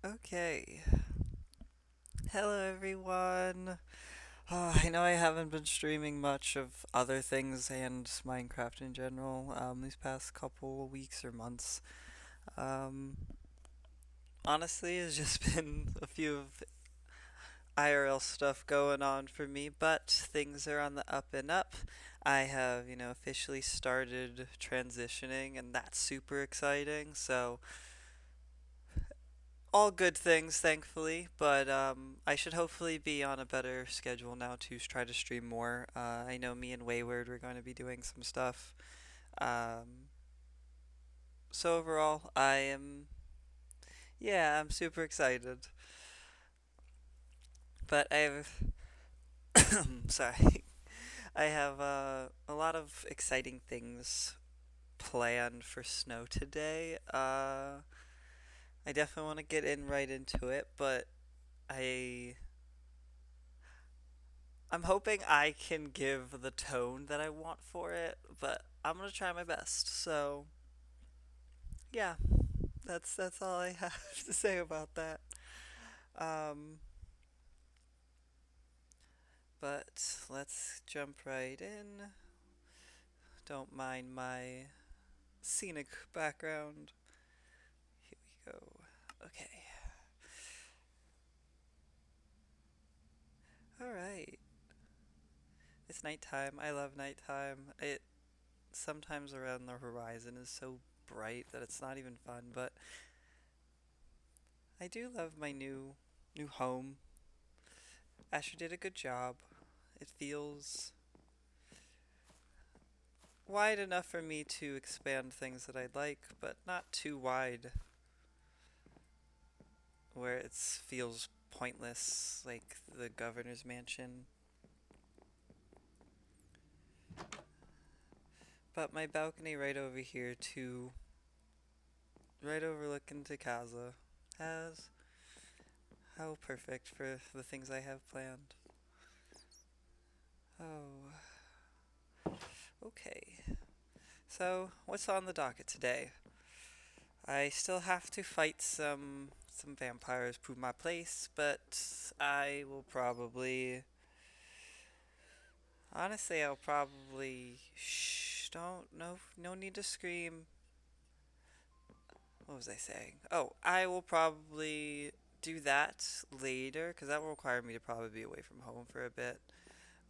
Okay. Hello, everyone. I know I haven't been streaming much of other things and Minecraft in general these past couple weeks or months. Um, Honestly, it's just been a few of IRL stuff going on for me, but things are on the up and up. I have, officially started transitioning, and that's super exciting. So, all good things, thankfully, but I should hopefully be on a better schedule now to try to stream more. I know me and Wayward we're going to be doing some stuff. Um, so overall, yeah, I'm super excited. But sorry, I have a lot of exciting things planned for snow today. I definitely want to get in right into it, but I I'm hoping I can give the tone that I want for it, but I'm gonna try my best. So yeah, that's all I have to say about that. Um, but let's jump right in. Don't mind my scenic background. Here we go. Okay. All right. It's nighttime. I love nighttime. It sometimes around the horizon is so bright that it's not even fun, but I do love my new home. Asher did a good job. It feels wide enough for me to expand things that I'd like, but not too wide where it feels pointless like the governor's mansion. But my balcony right over here too, right overlooking to Kaza, has how perfect for the things I have planned. Oh, okay. So, what's on the docket today? I still have to fight some vampires, prove my place, but I will probably honestly I'll probably shh don't no need to scream. What was I saying? Oh, I will probably do that later because that will require me to probably be away from home for a bit.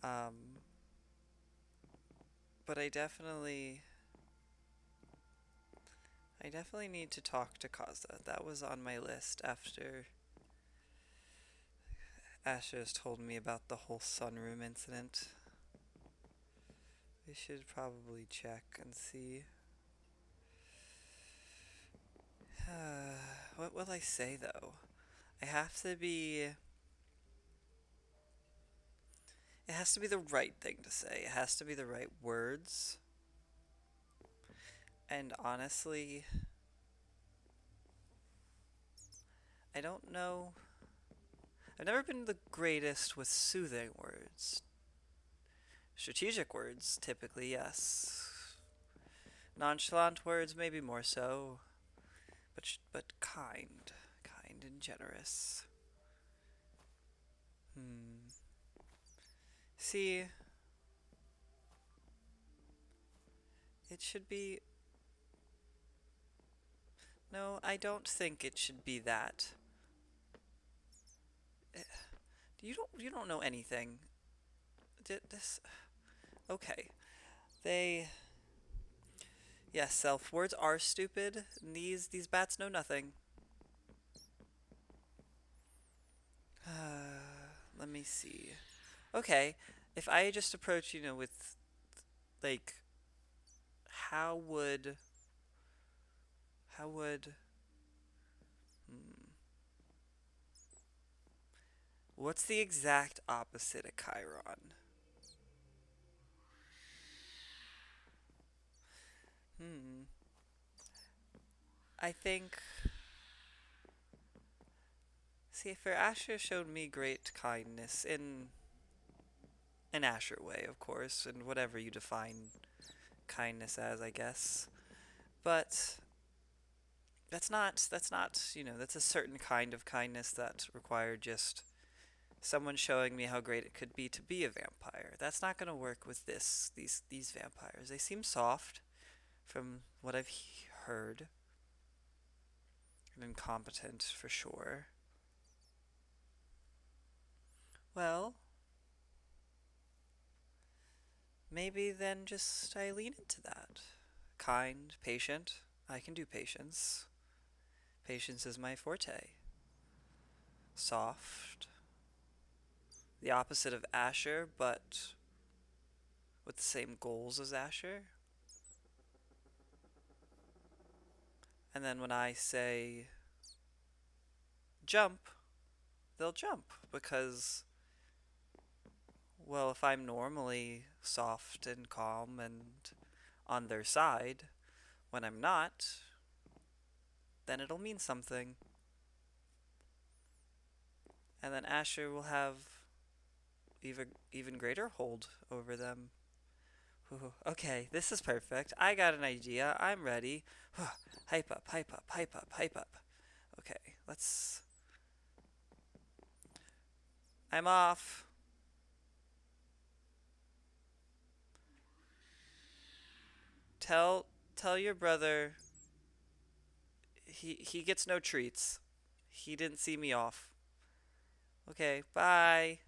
Um, but I definitely need to talk to Kaza. That was on my list after Ashes told me about the whole sunroom incident. We should probably check and see. What will I say though? I have to be. It has to be the right thing to say. It has to be the right words. And honestly, I don't know. I've never been the greatest with soothing words. Strategic words, typically, yes. Nonchalant words, maybe more so. But kind and generous. Hmm. See, it should be. No, I don't think it should be that. Eh, you don't know anything. This okay. They yes, self words are stupid. And these bats know nothing. Let me see. Okay, if I just approach with like how would how would hmm, what's the exact opposite of Chiron? Hmm. I think see for Asher showed me great kindness in an Asher way, of course, and whatever you define kindness as, I guess. But that's a certain kind of kindness that required just someone showing me how great it could be to be a vampire. That's not going to work with these vampires. They seem soft from what I've heard and incompetent for sure. Well, maybe then just I lean into that. Kind, patient. I can do patience. Patience is my forte. Soft. The opposite of Asher, but with the same goals as Asher. And then when I say jump, they'll jump because, well, if I'm normally soft and calm and on their side, when I'm not, then it'll mean something. And then Asher will have even greater hold over them. Okay, this is perfect. I got an idea. I'm ready. Hype up, hype up, hype up, hype up. Okay, let's. I'm off. Tell tell your brother he gets no treats. He didn't see me off. Okay, bye.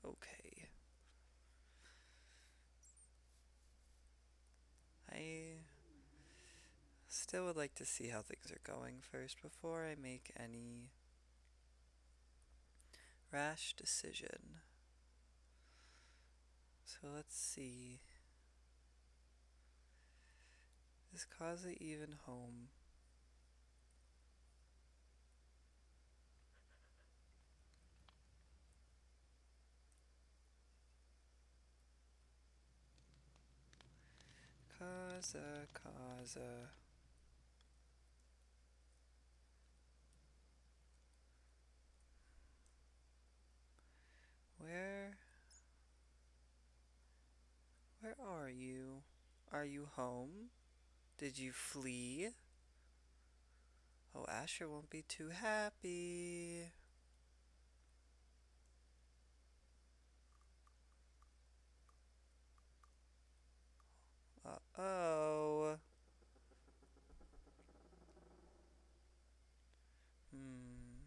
Okay. I still would like to see how things are going first before I make any rash decision. So let's see. Is Kaza even home? Kaza. Where where are you? Are you home? Did you flee? Oh, Asher won't be too happy. Uh-oh. Hmm.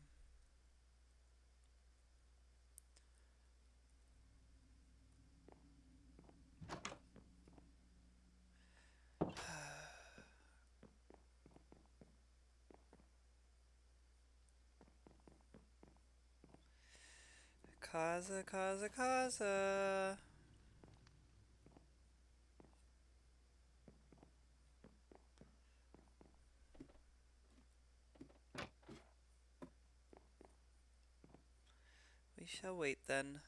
Kaza. We shall wait then.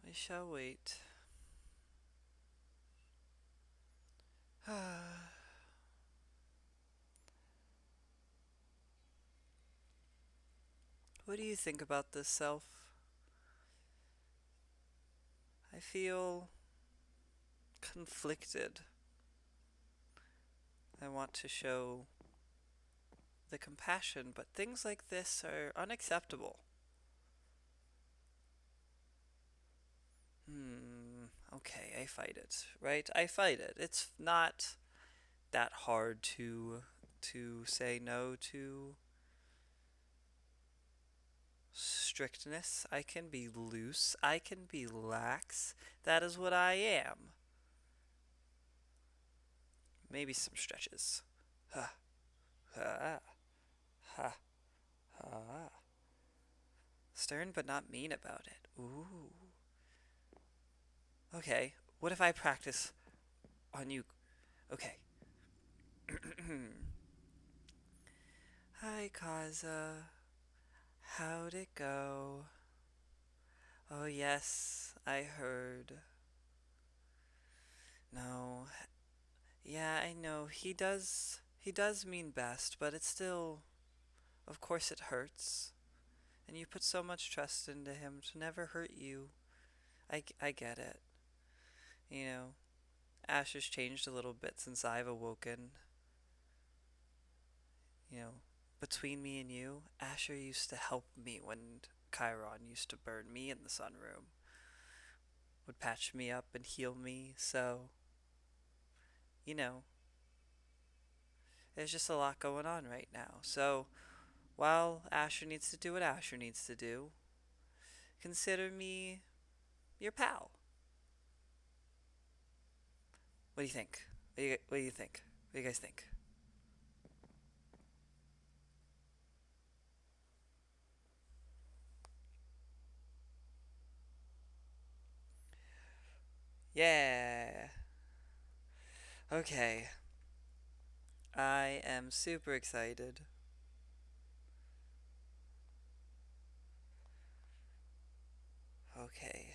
We shall wait. What do you think about this, Self? I feel conflicted. I want to show the compassion, but things like this are unacceptable. Okay, I fight it, right? I fight it. It's not that hard to say no to strictness. I can be loose. I can be lax. That is what I am. Maybe some stretches. Ha ha ha ha. Stern but not mean about it. Ooh. Okay. What if I practice on you? Okay. Hi, Kaza. How'd it go? Oh, yes, I heard. No. Yeah, I know. He he does mean best, but it's still, of course, it hurts. And you put so much trust into him to never hurt you. I get it. You know, Ash has changed a little bit since I've awoken. You know, between me and you, Asher used to help me when Chiron used to burn me in the sunroom, would patch me up and heal me. So, you know, there's just a lot going on right now. So, while Asher needs to do what Asher needs to do, consider me your pal. What do you think? What do you think? What do you guys think? Yeah. Okay. I am super excited. Okay.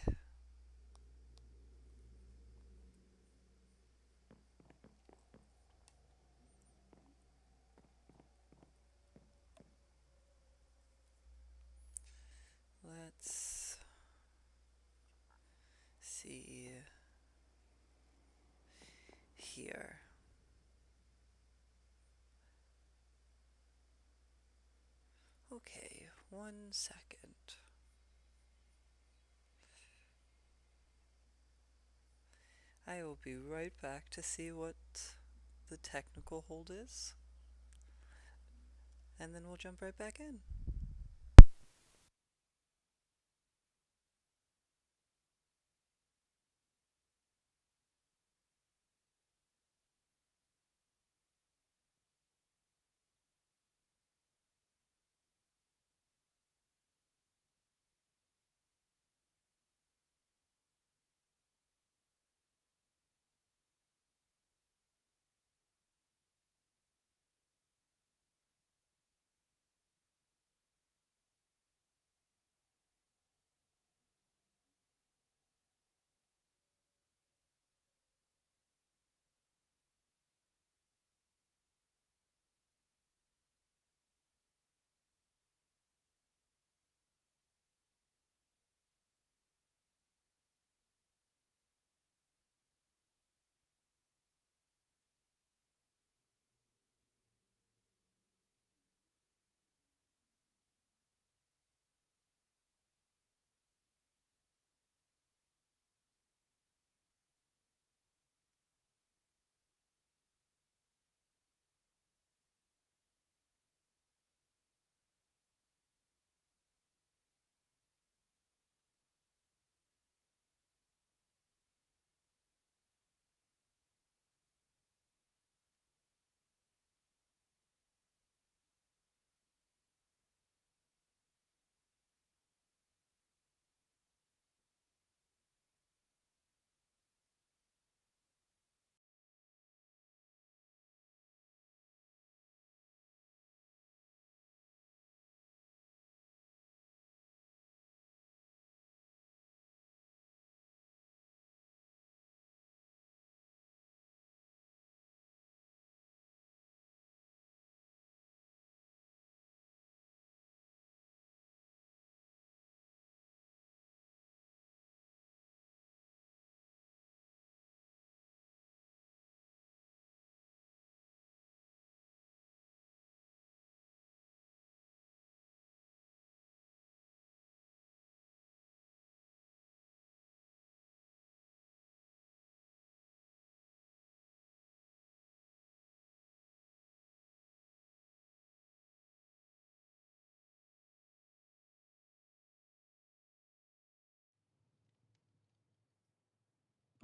Let's see here. Okay, 1 second. I will be right back to see what the technical hold is, and then we'll jump right back in.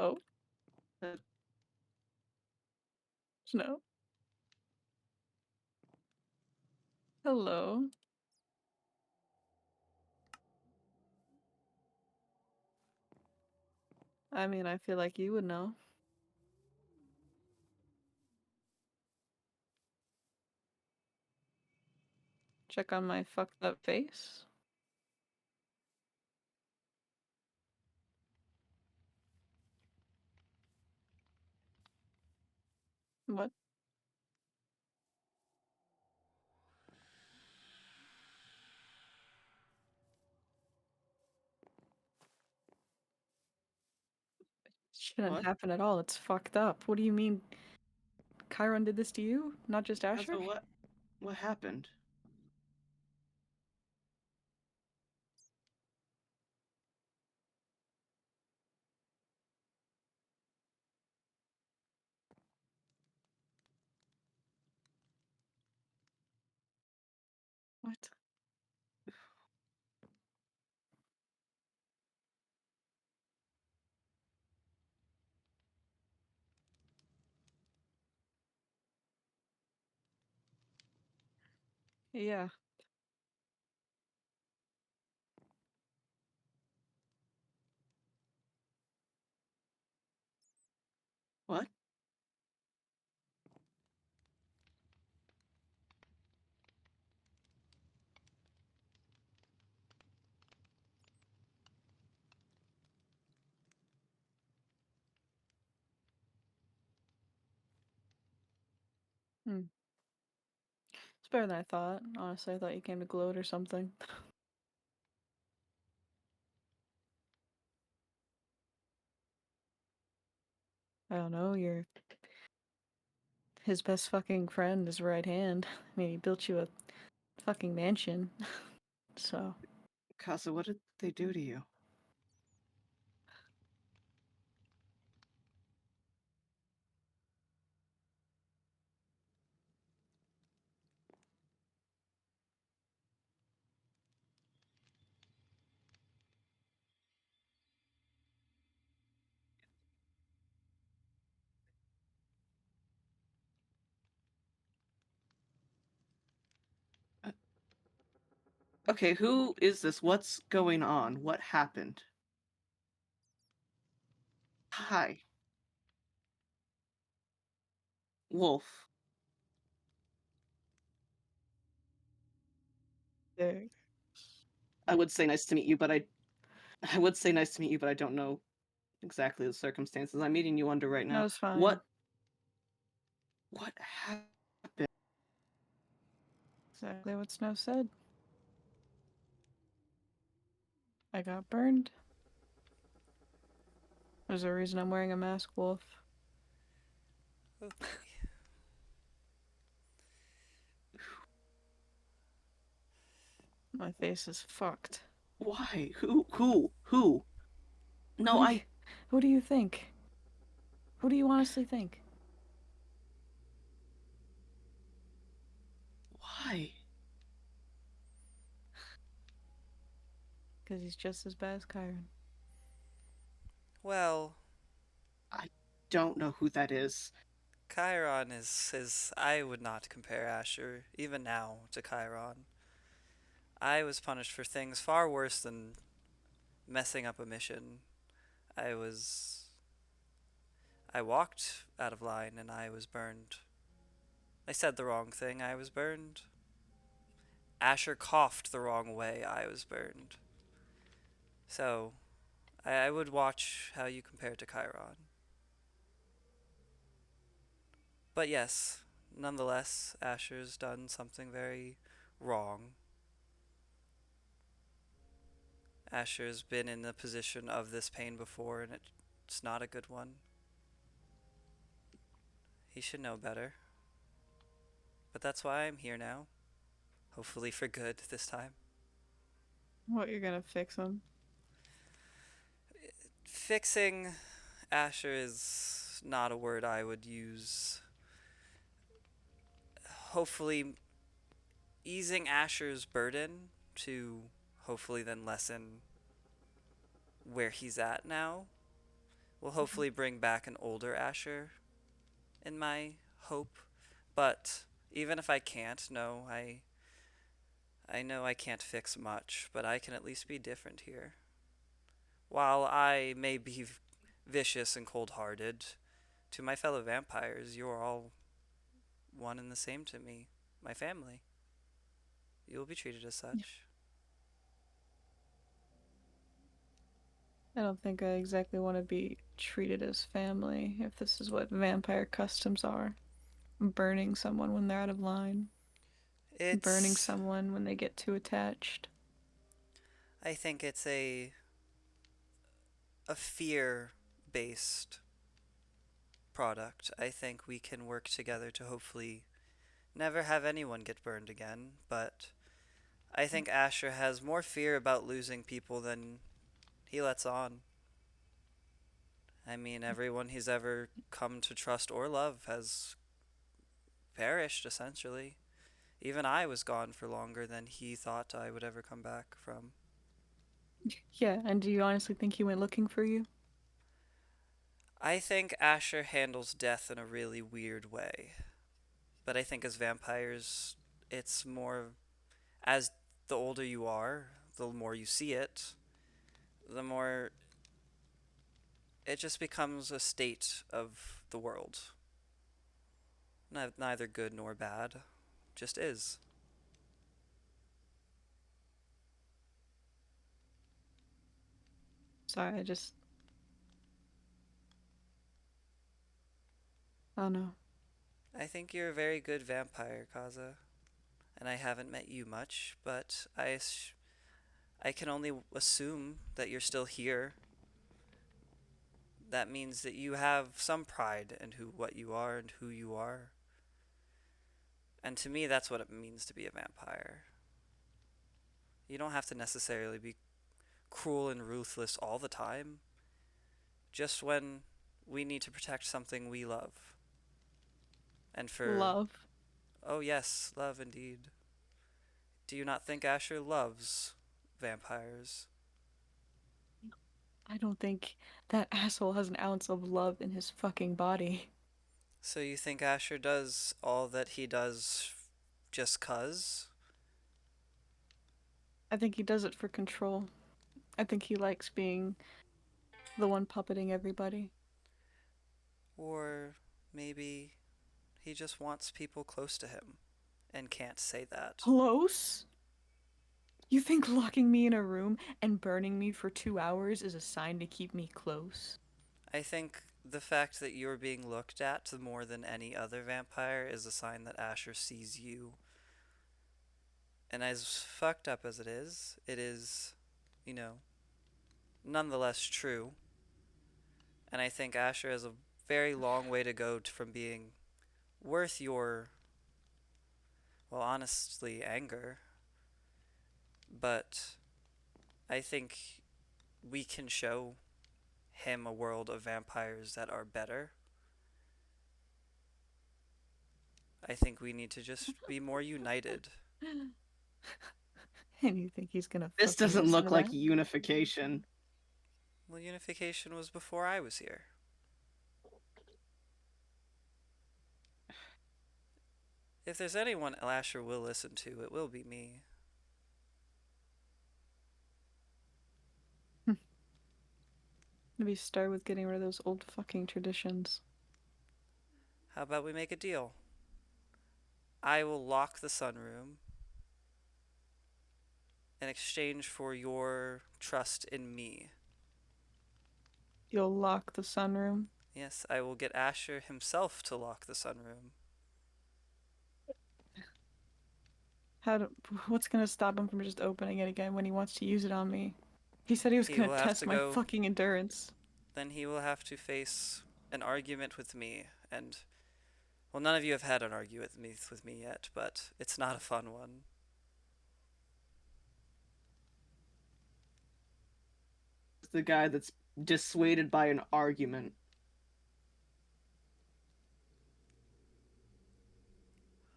Oh, no. Hello. I mean, I feel like you would know. Check on my fucked up face. What? Shouldn't What? happen at all. It's fucked up. What do you mean Chiron did this to you? Not just Asher? Kazuo, what happened? What? Yeah. What? Hmm. It's better than I thought. Honestly, I thought you came to gloat or something. I don't know, you're his best fucking friend, his right hand. I mean, he built you a fucking mansion. So, Kazuo, what did they do to you? Uh, Okay, who is this? What's going on? What happened? Hi, Wolf. there. I would say nice to meet you, but I would say nice to meet you, but I don't know exactly the circumstances I'm meeting you under right No, now. it's fine. What happened? Exactly what Snow said. I got burned. There's a reason I'm wearing a mask, Wolf. Okay. My face is fucked. Why? Who? Who No, do you who do you think? Who do you honestly think? why? Because he's just as bad as Chiron. Well, I don't know who that is. Chiron is I would not compare Asher, even now, to Chiron. I was punished for things far worse than messing up a mission. I was I walked out of line and I was burned. I said the wrong thing, I was burned. Asher coughed the wrong way, I was burned. So, I would watch how you compare to Chiron. But yes, nonetheless, Asher's done something very wrong. Asher's been in the position of this pain before, and it's not a good one. He should know better. But that's why I'm here now. Hopefully for good this time. What, you're gonna fix him? Fixing Asher is not a word I would use. Hopefully, easing Asher's burden to hopefully then lessen where he's at now will hopefully bring back an older Asher in my hope. But even if I can't, no, I know I can't fix much, but I can at least be different here. While I may be vicious and cold-hearted, to my fellow vampires, you are all one and the same to me, my family. You will be treated as such. I don't think I exactly want to be treated as family if this is what vampire customs are. Burning someone when they're out of line. Burning It's someone when they get too attached. I think it's a fear based. product. I think we can work together to hopefully never have anyone get burned again, but I think Asher has more fear about losing people than he lets on. I mean, everyone he's ever come to trust or love has perished, essentially. Even I was gone for longer than he thought I would ever come back from. Yeah, and do you honestly think he went looking for you? I think Asher handles death in a really weird way. But I think as vampires, it's more as the older you are, the more you see it, the more it just becomes a state of the world. Neither good nor bad, just is. Sorry, I just. I don't know. I think you're a very good vampire, Kaza, and I haven't met you much, but I can only assume that you're still here. That means that you have some pride in what you are and who you are. And to me, that's what it means to be a vampire. You don't have to necessarily be cruel and ruthless all the time, just when we need to protect something we love. And for, Love. oh yes, love indeed. Do you not think Asher loves vampires? I don't think that asshole has an ounce of love in his fucking body. So you think Asher does all that he does just 'cause? I think he does it for control. I think he likes being the one puppeting everybody. Or maybe he just wants people close to him and can't say that. Close? You think locking me in a room and burning me for 2 hours is a sign to keep me close? I think the fact that you're being looked at more than any other vampire is a sign that Asher sees you. And as fucked up as it is, you know, nonetheless true. And I think Asher has a very long way to go from being worth your, well, honestly, anger. But I think we can show him a world of vampires that are better. I think we need to just be more united. And you think he's gonna This fucking doesn't listen to look like that? unification. Well, unification was before I was here. If there's anyone Asher will listen to, it will be me. Maybe start with getting rid of those old fucking traditions. How about we make a deal? I will lock the sunroom in exchange for your trust in me. You'll lock the sunroom. Yes, I will get Asher himself to lock the sunroom. How do, what's gonna stop him from just opening it again when he wants to use it on me? He said he was He gonna will have test to my go, fucking endurance. then he will have to face an argument with me. And, well, none of you have had an argument with me yet, but it's not a fun one. It's the guy that's dissuaded by an argument.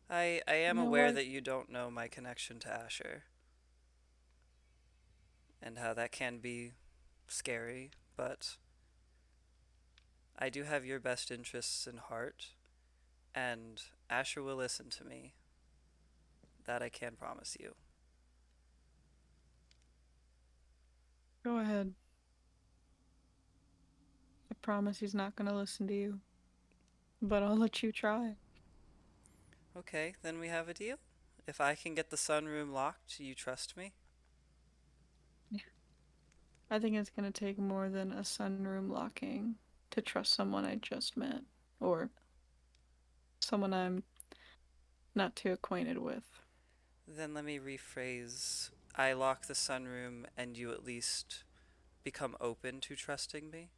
I am You know aware what? that you don't know my connection to Asher and how that can be scary, but I do have your best interests in heart, and Asher will listen to me. That I can promise you. Go ahead. I promise he's not gonna listen to you. But I'll let you try. Okay, then we have a deal. If I can get the sunroom locked, you trust me? I think it's gonna take more than a sunroom locking to trust someone I just met. Or someone I'm not too acquainted with. Then let me rephrase. I lock the sunroom and you at least become open to trusting me?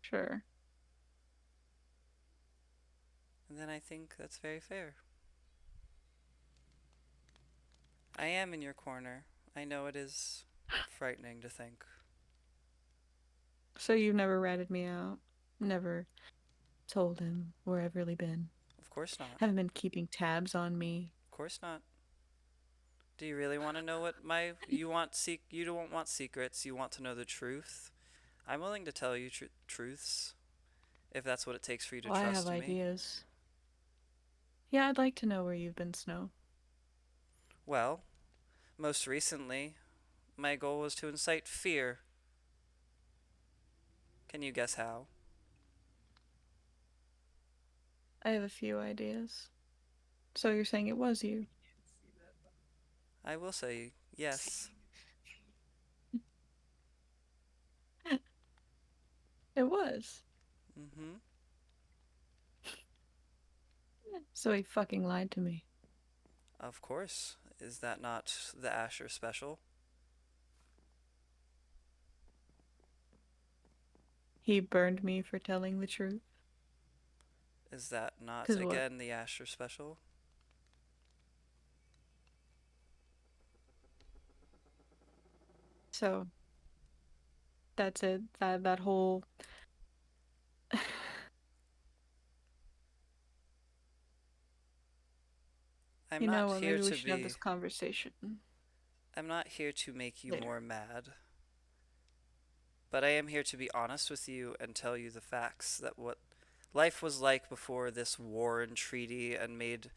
Sure. And then I think that's very fair. I am in your corner. I know it is frightening to think. So you've never ratted me out? Never told him where I've really been? Of course not. Haven't been keeping tabs on me? Of course not. Do you really want to know what my you want you don't want secrets, you want to know the truth? I'm willing to tell you truths if that's what it takes for you to Well, I have trust me. ideas. Yeah, I'd like to know where you've been, Snow. Well, most recently, my goal was to incite fear. Can you guess how? I have a few ideas. So you're saying it was you? I will say yes. It was. Mm-hmm. So he fucking lied to me. Of course. Is that not the Asher special? He burned me for telling the truth. Is that not 'Cause what? again the Asher special? So that's it. That whole I'm You know not what? here Maybe we to should have this be conversation I'm not here to make you later. more mad, but I am here to be honest with you and tell you the facts that what life was like before this war and treaty and made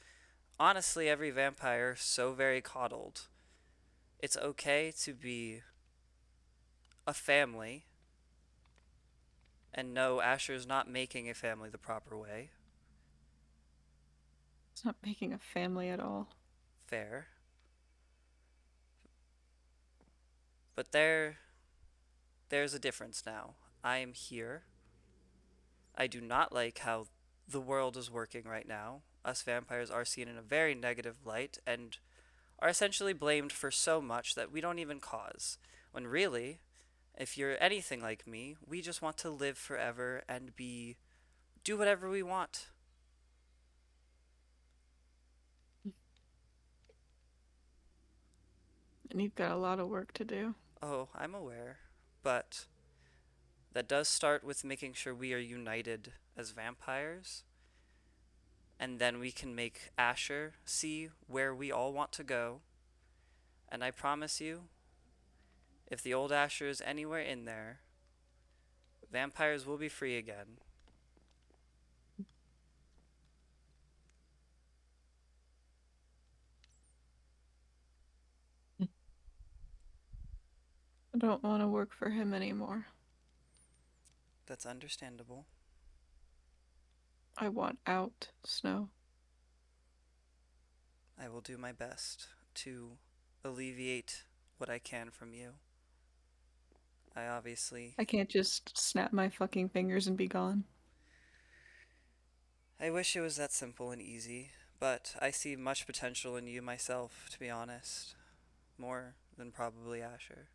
honestly every vampire so very coddled. It's okay to be a family and no, Asher's not making a family the proper way. It's not making a family at all. Fair. But there's a difference now. I am here. I do not like how the world is working right now. Us vampires are seen in a very negative light and are essentially blamed for so much that we don't even cause. When really, if you're anything like me, we just want to live forever and do whatever we want. And you've got a lot of work to do. Oh, I'm aware. But that does start with making sure we are united as vampires, and then we can make Asher see where we all want to go. And I promise you, if the old Asher is anywhere in there, vampires will be free again. I don't want to work for him anymore. That's understandable. I want out, Snow. I will do my best to alleviate what I can from you. I obviously. I can't just snap my fucking fingers and be gone. I wish it was that simple and easy, but I see much potential in you myself, to be honest. More than probably Asher.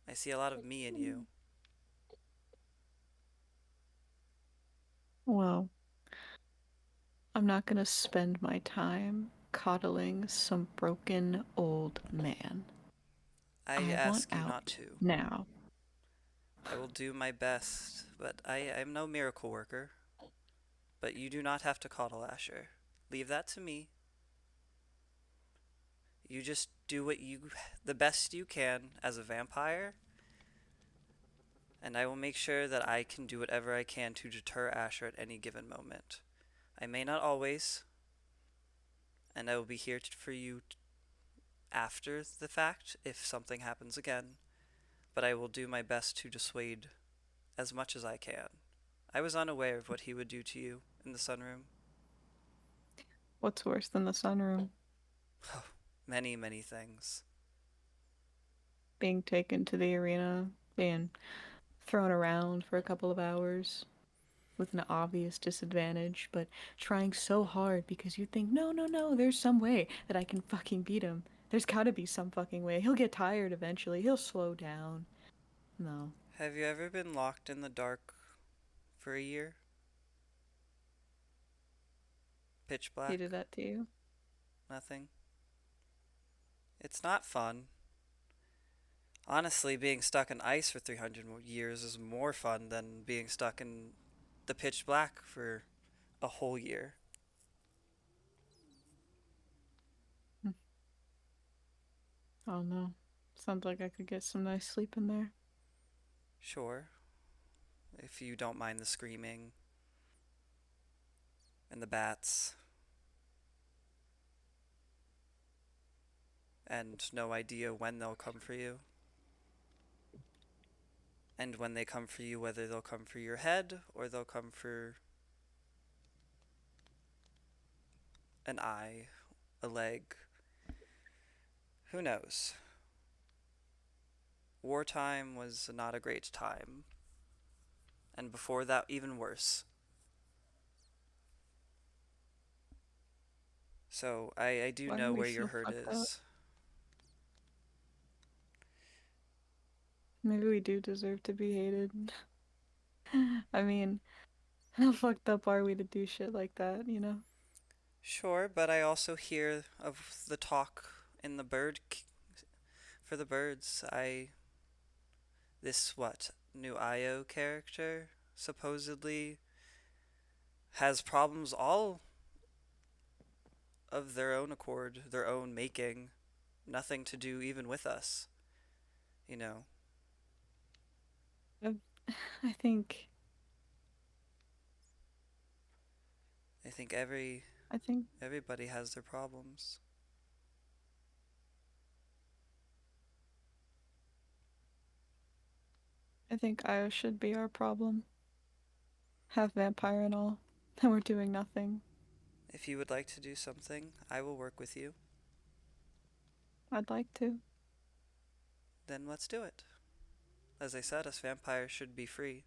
I see a lot of me in you. Well, I'm not gonna spend my time coddling some broken old man. I I want ask you not out to. now. I will do my best, but I am no miracle worker. But you do not have to coddle Asher. Leave that to me. You just do the best you can as a vampire, and I will make sure that I can do whatever I can to deter Asher at any given moment. I may not always, and I will be here for you after the fact if something happens again, but I will do my best to dissuade as much as I can. I was unaware of what he would do to you in the sunroom. What's worse than the sunroom? Many, many things. Being taken to the arena, being thrown around for a couple of hours with an obvious disadvantage, but trying so hard because you think, no, no, no, there's some way that I can fucking beat him. There's gotta be some fucking way. He'll get tired eventually. He'll slow down. No. Have you ever been locked in the dark for a year? Pitch He black? did that to you? Nothing? It's not fun. Honestly, being stuck in ice for 300 years is more fun than being stuck in the pitch black for a whole year. Hmm. Oh no. Sounds like I could get some nice sleep in there. Sure, if you don't mind the screaming and the bats and no idea when they'll come for you. And when they come for you, whether they'll come for your head or they'll come for an eye, a leg, who knows? Wartime was not a great time, and before that, even worse. So I do Why do know we where your feel hurt fucked up? is. Maybe we do deserve to be hated. I mean, how fucked up are we to do shit like that, you know? Sure, but I also hear of the talk in the for the birds. This what new IO character supposedly has problems all of their own accord, their own making, nothing to do even with us. You know, I I think I think I think everybody has their problems. I think Io should be our problem. Half vampire and all. And we're doing nothing. If you would like to do something, I will work with you. I'd like to. Then let's do it. As I said, us vampires should be free.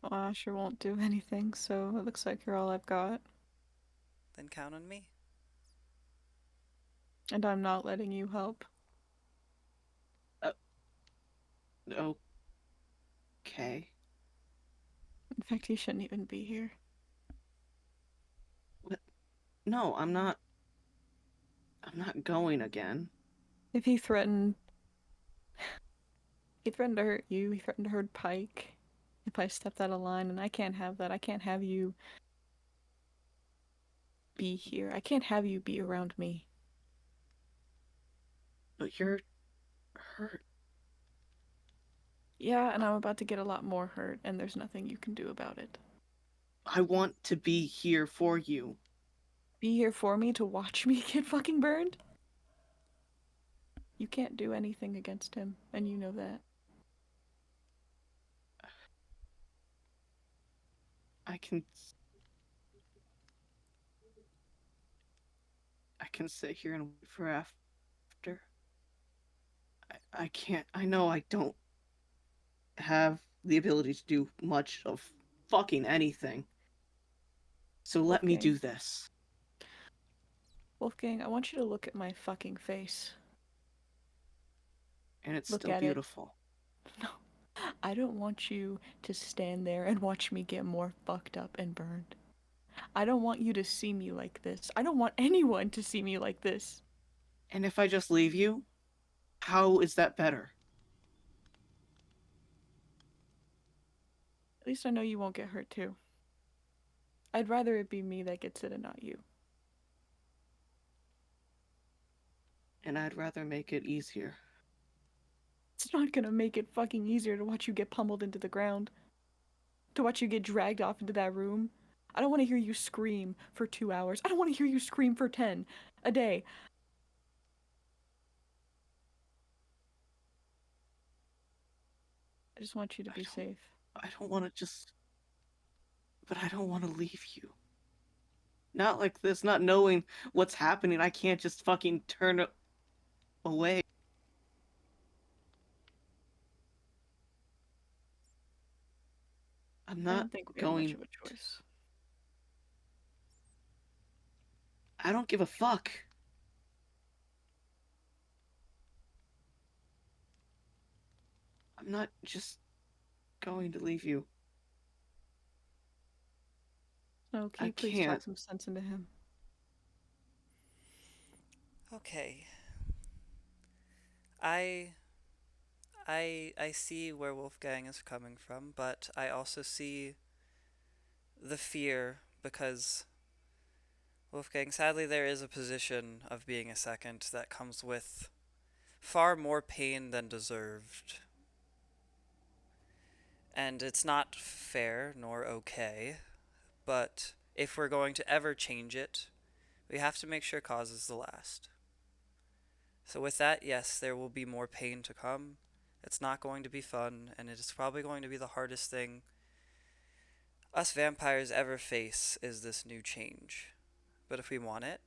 Well, I sure won't do anything, so it looks like you're all I've got. Then count on me. And I'm not letting you help. Uh, okay. In fact, he shouldn't even be here. What? No, I'm not. I'm not going again. If he threatened to hurt you, he threatened to hurt Pike. If I stepped out of line, and I can't have that. I can't have you be here. I can't have you be around me. But you're hurt. Yeah, and I'm about to get a lot more hurt, and there's nothing you can do about it. I want to be here for you. Be here for me to watch me get fucking burned? You can't do anything against him, and you know that. I can. I can sit here and wait for after. I can't. I know I don't have the ability to do much of fucking anything. So let me Wolfgang. do this. Wolfgang, I want you to look at my fucking face. And it's Look still at it. beautiful. No. I don't want you to stand there and watch me get more fucked up and burned. I don't want you to see me like this. I don't want anyone to see me like this. And if I just leave you, how is that better? At least I know you won't get hurt too. I'd rather it be me that gets it and not you. And I'd rather make it easier. It's not gonna make it fucking easier to watch you get pummeled into the ground. To watch you get dragged off into that room. I don't want to hear you scream for 2 hours. I don't want to hear you scream for 10 a day. I just want you to I be don't safe. I don't want to just but I don't want to leave you. Not like this, not knowing what's happening. I can't just fucking turn away. I'm I not don't think we have much going of a to, choice. I don't give a fuck. I'm not just going to leave you. No, can I you please talk can't. some sense into him? Okay. I I see where Wolfgang is coming from, but I also see the fear because Wolfgang, sadly there is a position of being a second that comes with far more pain than deserved. And it's not fair nor okay, but if we're going to ever change it, we have to make sure cause is the last. So, with that, yes, there will be more pain to come. It's not going to be fun, and it is probably going to be the hardest thing us vampires ever face is this new change. But if we want it,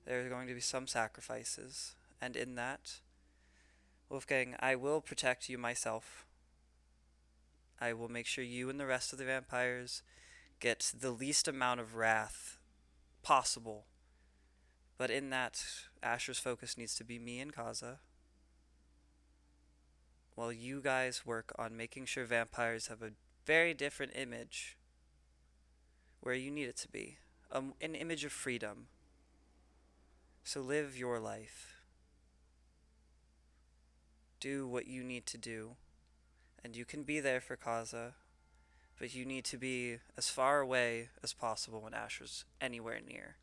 there are going to be some sacrifices, and in that, Wolfgang, I will protect you myself. I will make sure you and the rest of the vampires get the least amount of wrath possible. But in that, Asher's focus needs to be me and Kaza, while you guys work on making sure vampires have a very different image where you need it to be, an image of freedom. So live your life, do what you need to do, and you can be there for Kaza, but you need to be as far away as possible when Asher's anywhere near.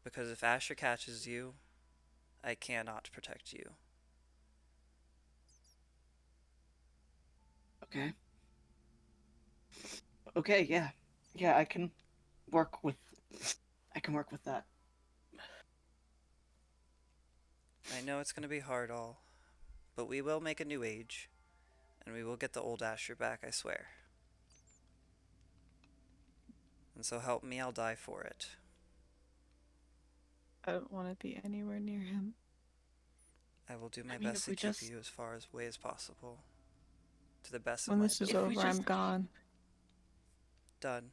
Because if Asher catches you, I cannot protect you. Okay. Okay, yeah. Yeah, work with I can work with that. I know it's going to be hard, all, but we will make a new age, and we will get the old Asher back, I swear. And so help me, I'll die for it. I don't want to be anywhere near him. I will do I my mean, best if to we keep just you as far away as possible, to the best of When my this is if we over, ability. I'm just gone. Done.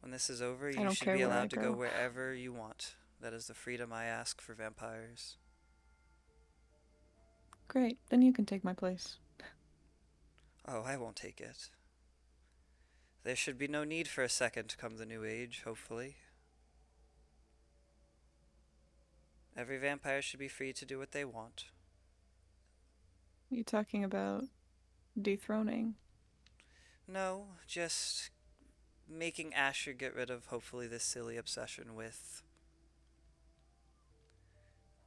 When this is over, I you don't should care be where I allowed to go go. wherever you want. That is the freedom I ask for vampires. Great, then you can take my place. Oh, I won't take it. There should be no need for a second come the new age, hopefully. Every vampire should be free to do what they want. You talking about dethroning? No, just making Asher get rid of hopefully this silly obsession with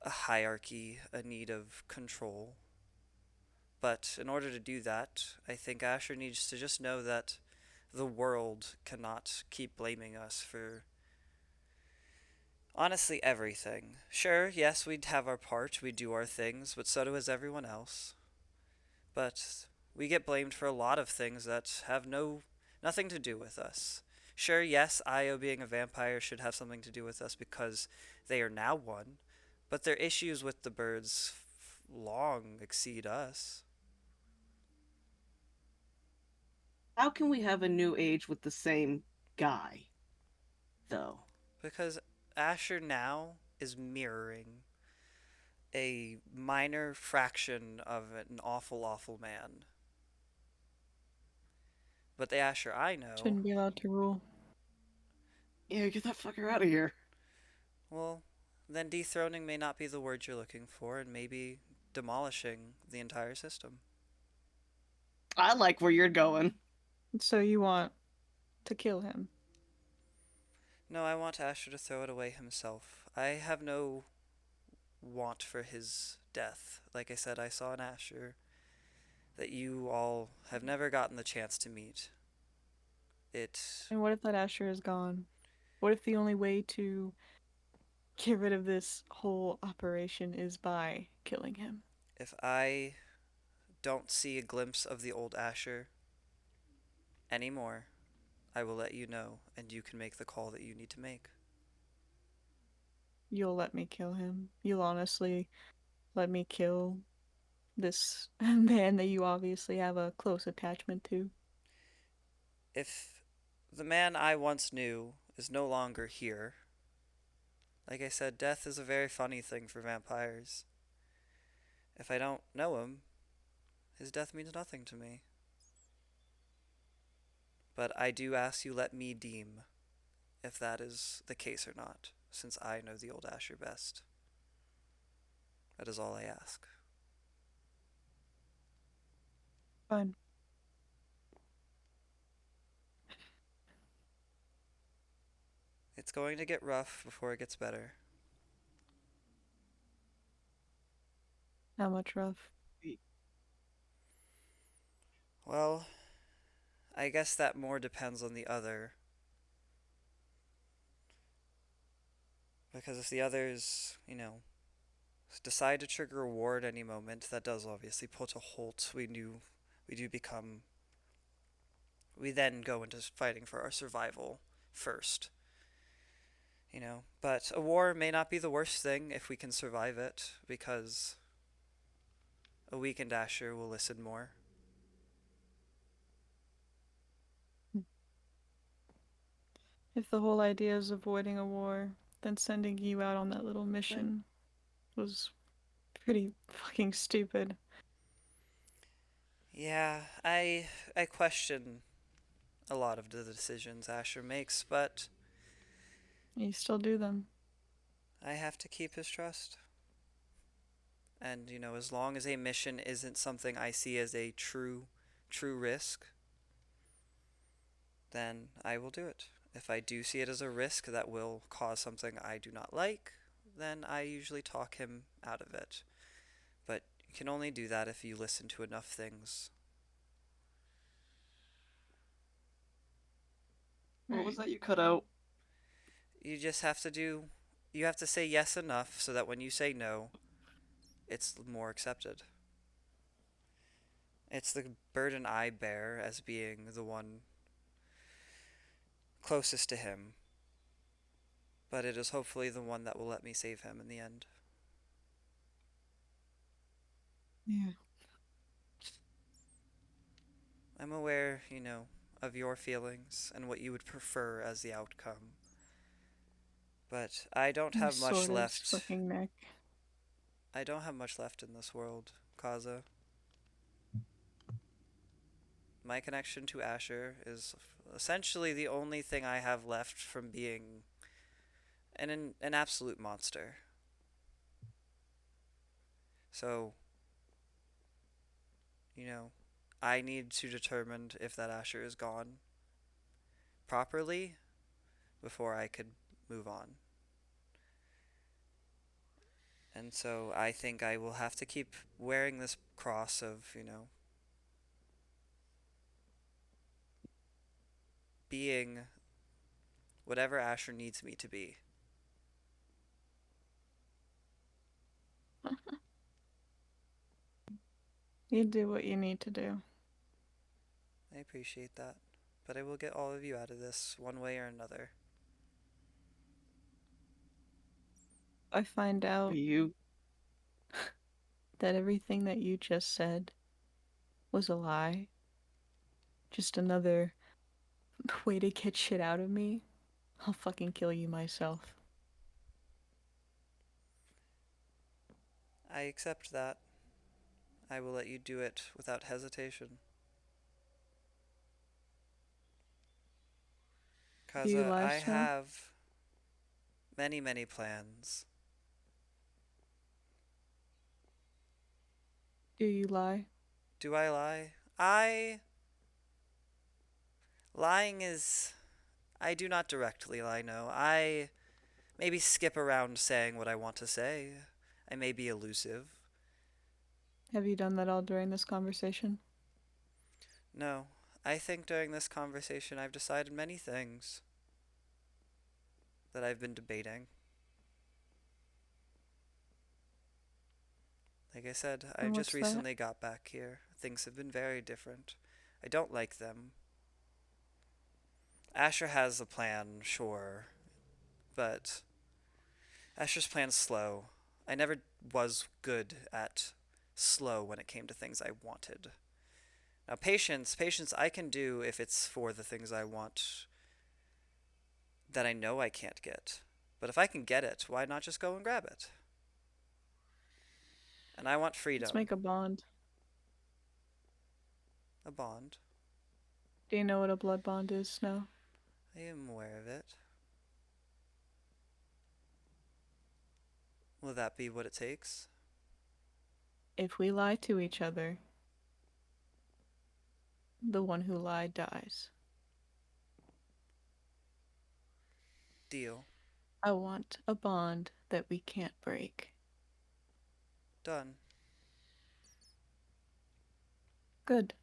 a hierarchy, a need of control. But in order to do that, I think Asher needs to just know that the world cannot keep blaming us for honestly everything. Sure, yes, we'd have our part, we do our things, but so does everyone else. But we get blamed for a lot of things that have nothing to do with us. Sure, yes, Io being a vampire should have something to do with us because they are now one, but their issues with the birds long exceed us. how can we have a new age with the same guy, though? Because Asher now is mirroring a minor fraction of an awful, awful man. But the Asher I know, Shouldn't be allowed to rule. Yeah, get that fucker out of here. well, then dethroning may not be the word you're looking for, and maybe demolishing the entire system. I like where you're going. So you want to kill him? No, I want Asher to throw it away himself. I have no want for his death. Like I said, I saw an Asher that you all have never gotten the chance to meet. It. And what if that Asher is gone? What if the only way to get rid of this whole operation is by killing him? If I don't see a glimpse of the old Asher anymore, I will let you know, and you can make the call that you need to make. You'll let me kill him? You'll honestly let me kill this man that you obviously have a close attachment to? If the man I once knew is no longer here, like I said, death is a very funny thing for vampires. If I don't know him, his death means nothing to me. But I do ask you let me deem if that is the case or not, since I know the old Asher best. That is all I ask. Fine. It's going to get rough before it gets better. How much rough? Well, I guess that more depends on the other. Because if the others, decide to trigger a war at any moment, that does obviously put a halt. We do become. We then go into fighting for our survival first. But a war may not be the worst thing if we can survive it, because a weakened Asher will listen more. If the whole idea is avoiding a war, then sending you out on that little Right. mission was pretty fucking stupid. Yeah, I question a lot of the decisions Asher makes, but You still do them. I have to keep his trust. And, as long as a mission isn't something I see as a true risk, then I will do it. If I do see it as a risk that will cause something I do not like, then I usually talk him out of it. But you can only do that if you listen to enough things. What was Right. that you cut out? You just have to do. You have to say yes enough so that when you say no, it's more accepted. It's the burden I bear as being the one closest to him, but it is hopefully the one that will let me save him in the end. Yeah. I'm aware, of your feelings and what you would prefer as the outcome, but I don't My have much sword in his left. fucking neck. I don't have much left in this world, Kaza. My connection to Asher is essentially the only thing I have left from being an absolute monster. So, you know, I need to determine if that Asher is gone properly before I could move on. And so I think I will have to keep wearing this cross of, being whatever Asher needs me to be. You do what you need to do. I appreciate that. But I will get all of you out of this one way or another. I find Are out you? that everything that you just said was a lie. Just another way to get shit out of me. I'll fucking kill you myself. I accept that. I will let you do it without hesitation. Do you Kaza, lie I still? have many, many plans. Do you lie? Do I lie? I. Lying is. I do not directly lie, no. I maybe skip around saying what I want to say. I may be elusive. Have you done that all during this conversation? No, I think during this conversation I've decided many things that I've been debating. Like I said, I And just what's that? recently got back here. Things have been very different. I don't like them. Asher has a plan, sure, but Asher's plan's slow. I never was good at slow when it came to things I wanted. Now, patience I can do if it's for the things I want that I know I can't get. But if I can get it, why not just go and grab it? And I want Let's freedom. make a bond. A bond. Do you know what a blood bond is, Snow? I am aware of it. Will that be what it takes? If we lie to each other, the one who lied dies. Deal. I want a bond that we can't break. Done. Good.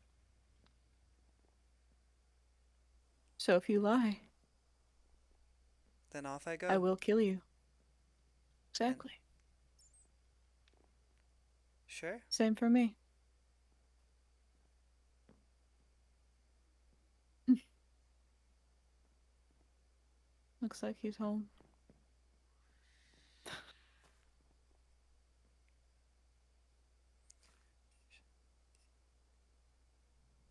So if you lie, Then off I I go. will kill you. And Exactly. sure. Same for me. Looks like he's home.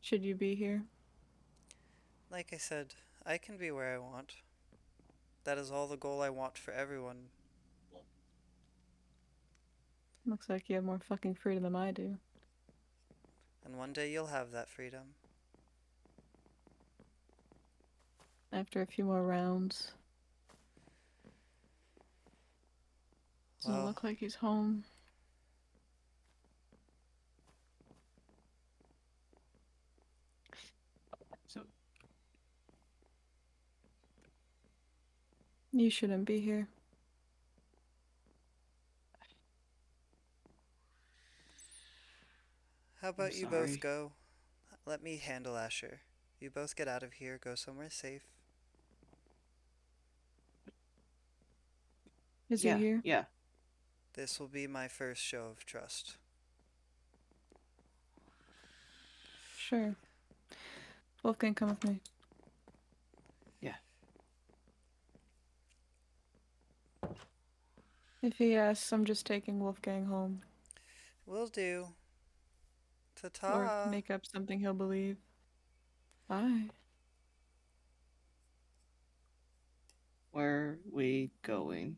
Should you be here? Like I said, I can be where I want. That is all the goal I want for everyone. Looks like you have more fucking freedom than I do. And one day you'll have that freedom. After a few more rounds. Doesn't Well, look like he's home. So you shouldn't be here. how I'm about you both sorry. go? Let me handle Asher. You both get out of here, go somewhere safe. Is he Yeah, here? yeah. This will be my first show of trust. Sure. Wolfgang, come with me. Yeah. If he asks, I'm just taking Wolfgang home. Will do. Ta Or ta! make up something he'll believe. Bye. Where are we going?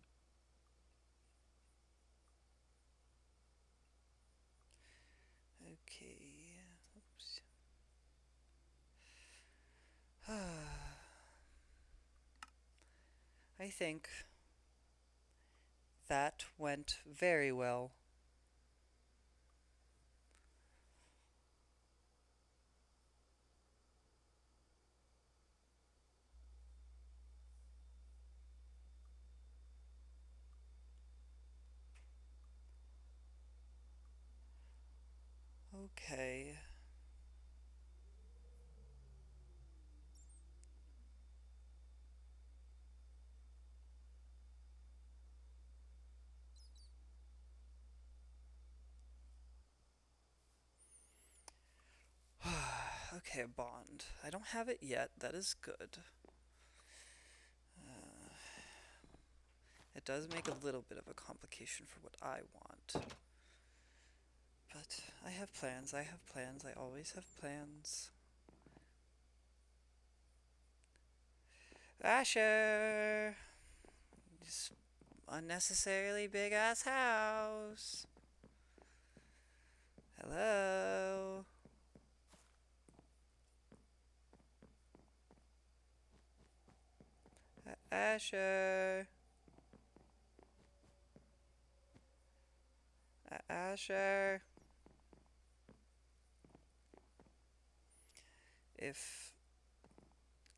Okay. Oops. I think that went very well. Okay. Okay, a bond. I don't have it yet. That is good. Uh, it does make a little bit of a complication for what I want. But I have plans. I have plans. I always have plans. Asher! This unnecessarily big ass house. Hello? Asher? Asher? If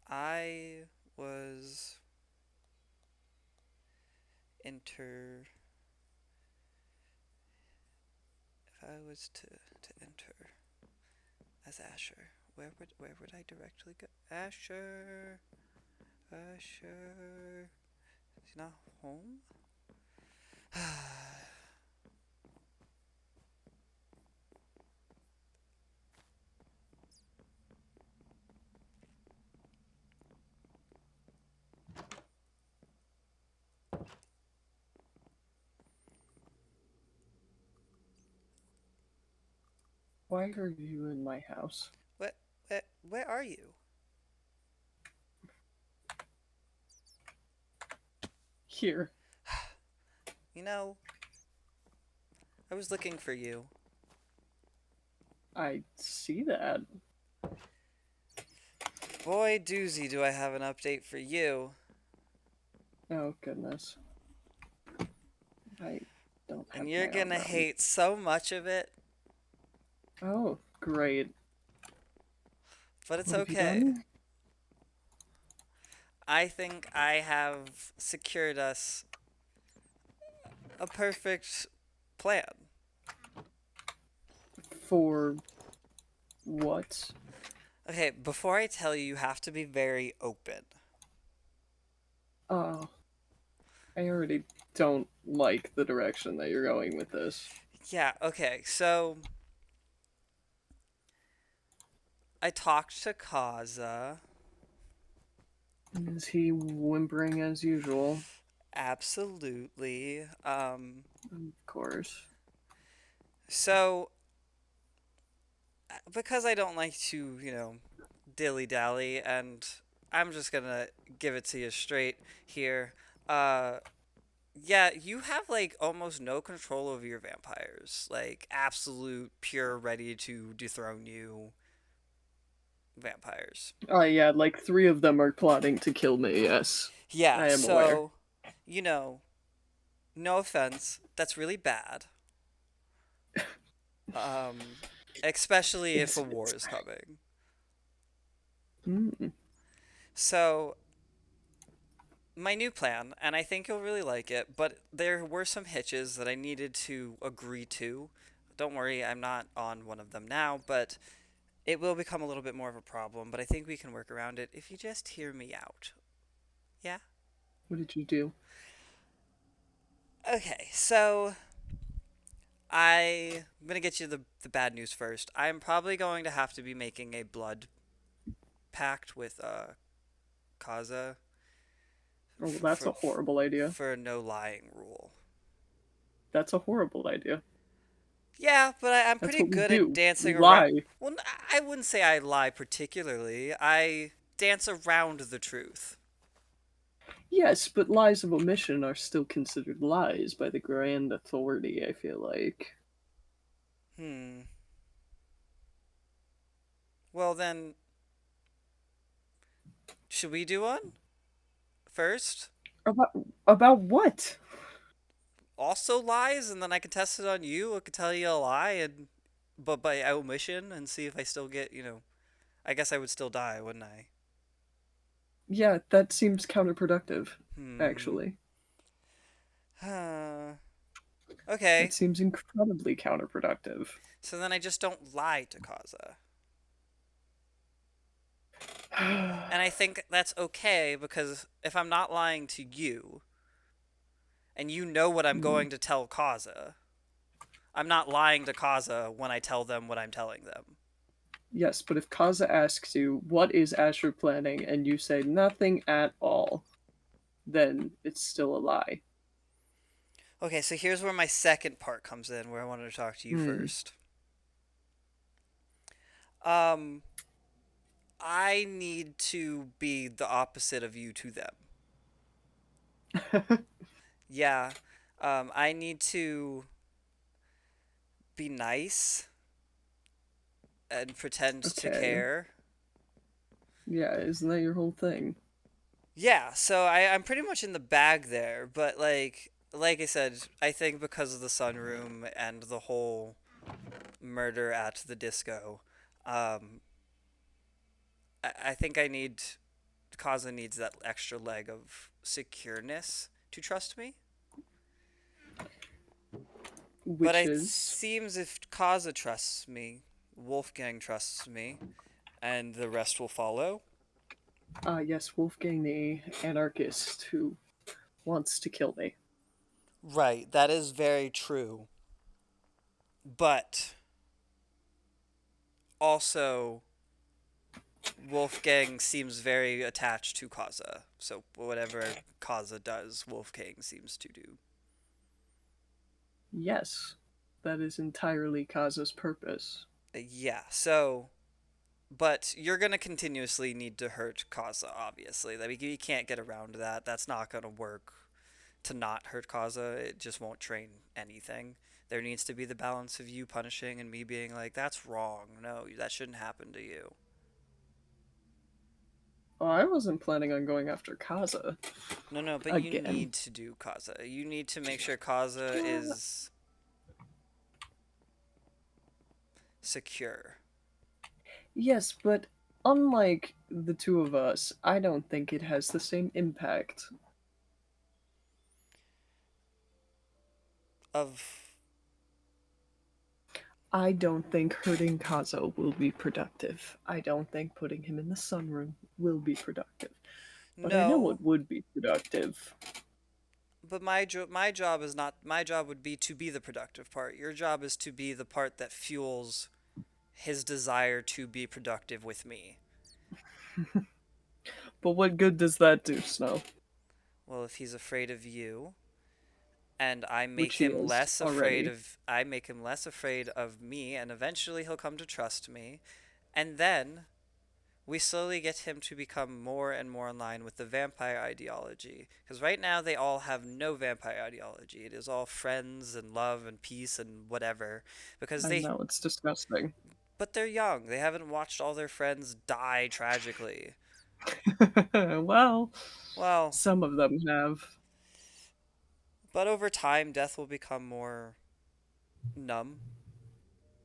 I was enter if I was to enter as Asher, where would I directly go? Asher, Asher, is he not home? Why are you in my house? what? Where are you? Here. You know, I was looking for you. I see that. Boy doozy, do I have an update for you. Oh, goodness. I don't And have you're my arm gonna around me. hate so much of it, Oh, great. but it's What have you okay. done? I think I have secured us a perfect plan. For what? Okay, before I tell you, you have to be very open. Oh, I already don't like the direction that you're going with this. Yeah, okay, so I talked to Kaza. Is he whimpering as usual? Absolutely. Of course. So, because I don't like to, dilly dally, and I'm just gonna give it to you straight here. Uh, yeah, you have like almost no control over your vampires. Like, absolute, pure, ready to dethrone you vampires. Oh, yeah, like three of them are plotting to kill me, yes. Yeah, I am aware. so, you know, no offense, that's really bad. Um, especially if a war It's is coming. mm, So, my new plan, and I think you'll really like it, but there were some hitches that I needed to agree to. Don't worry, I'm not on one of them now, but it will become a little bit more of a problem, but I think we can work around it if you just hear me out. Yeah? what did you do? Okay, so I'm gonna get you the bad news first. I'm probably going to have to be making a blood pact with Kaza Oh, well, that's for a horrible idea. for a no lying rule. That's a horrible idea. Yeah, but I'm That's pretty what we good at do. dancing We around. lie. Well, I wouldn't say I lie particularly. I dance around the truth. Yes, but lies of omission are still considered lies by the grand authority, I feel like. Hmm. Well, then, should we do one first? About about what? Also lies, and then I can test it on you. I could tell you a lie, and but by omission, and see if I still get. I guess I would still die, wouldn't I? Yeah, that seems counterproductive, Hmm. actually. Huh. It Okay. seems incredibly counterproductive. So then I just don't lie to Kaza. And I think that's okay because if I'm not lying to you, and you know what I'm Hmm. going to tell Kaza, I'm not lying to Kaza when I tell them what I'm telling them. Yes, but if Kaza asks you, what is Asher planning, and you say nothing at all, then it's still a lie. Okay, so here's where my second part comes in, where I wanted to talk to you Hmm. first. Um, I need to be the opposite of you to them. Yeah, I need to be nice and pretend to Okay. care. Yeah, isn't that your whole thing? Yeah, so I'm pretty much in the bag there, but like I said, I think because of the sunroom and the whole murder at the disco, um, I think I need Kaza needs that extra leg of secureness to trust me. But Which it is, seems if Kaza trusts me, Wolfgang trusts me, and the rest will follow. yes, Wolfgang the anarchist who wants to kill me. Right, that is very true. But also Wolfgang seems very attached to Kaza. So whatever Kaza does, Wolfgang seems to do. Yes, that is entirely Kaza's purpose. Yeah, so but you're gonna continuously need to hurt Kaza, obviously. Like you can't get around that. That's not gonna work to not hurt Kaza. It just won't train anything. There needs to be the balance of you punishing and me being like, that's wrong. No, that shouldn't happen to you. Oh, I wasn't planning on going after Kaza No, no, but you again. need to do Kaza. You need to make sure Kaza Yeah. is secure. Yes, but unlike the two of us, I don't think it has the same impact. Of I don't think hurting Kazo will be productive. I don't think putting him in the sunroom will be productive. But I know no, what would be productive. but my job is not my job would be to be the productive part. Your job is to be the part that fuels his desire to be productive with me. But what good does that do, Snow? Well, if he's afraid of you and I make Which he him is less afraid already. of I make him less afraid of me and eventually he'll come to trust me. And then we slowly get him to become more and more in line with the vampire ideology. Because right now they all have no vampire ideology. It is all friends and love and peace and whatever. Because I they, know, it's disgusting. but they're young. They haven't watched all their friends die tragically. Well, Well, some of them have. but over time, death will become more numb.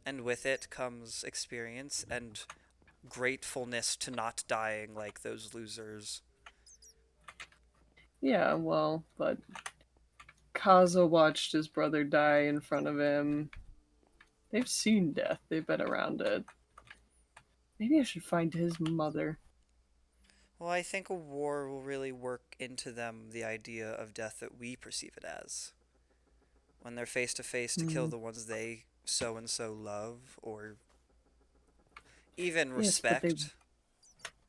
And with it comes experience and gratefulness to not dying like those losers. Yeah, well, but Kaza watched his brother die in front of him. They've seen death, they've been around it. Maybe I should find his mother. Well, I think a war will really work into them the idea of death that we perceive it as. When they're face to face to kill Hmm. the ones they so and so love or even Yes, but they respect.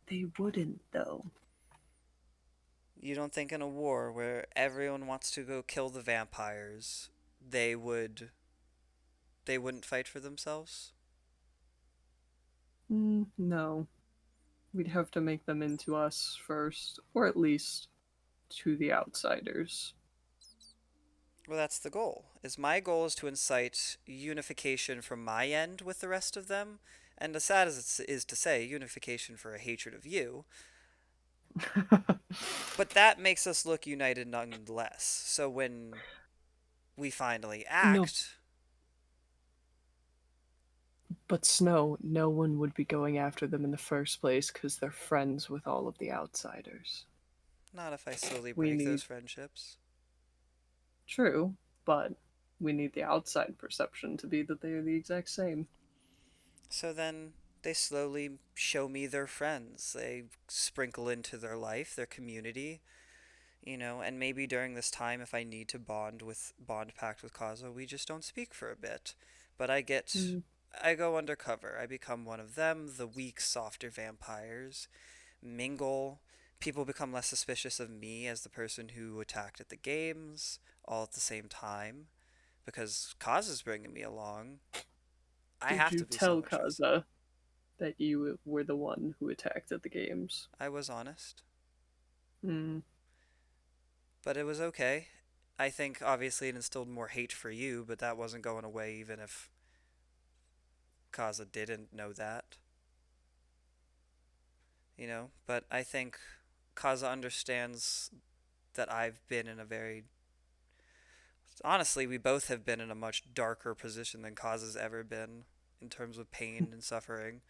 they wouldn't though. You don't think in a war where everyone wants to go kill the vampires, they would they wouldn't fight for themselves? No. We'd have to make them into us first, or at least to the outsiders. Well, that's the goal. Is my goal is to incite unification from my end with the rest of them, and as sad as it is to say, unification for a hatred of you. But that makes us look united nonetheless. So when we finally No, act, but Snow, no one would be going after them in the first place because they're friends with all of the outsiders. not if I slowly We break those need, friendships. true, but we need the outside perception to be that they are the exact same. So then they slowly show me their friends. They sprinkle into their life, their community, and maybe during this time if I need to bond pact with Kaza, we just don't speak for a bit. But Hmm. I go undercover. I become one of them, the weak, softer vampires, mingle. People become less suspicious of me as the person who attacked at the games, all at the same time, because Kaza's bringing me along. I Did have you to be so tell interested. Kaza that you were the one who attacked at the games? I was honest, Hmm. but it was okay. I think obviously it instilled more hate for you, but that wasn't going away even if Kaza didn't know that, But I think Kaza understands that I've been in a very honestly, we both have been in a much darker position than Kaza's ever been in terms of pain and suffering.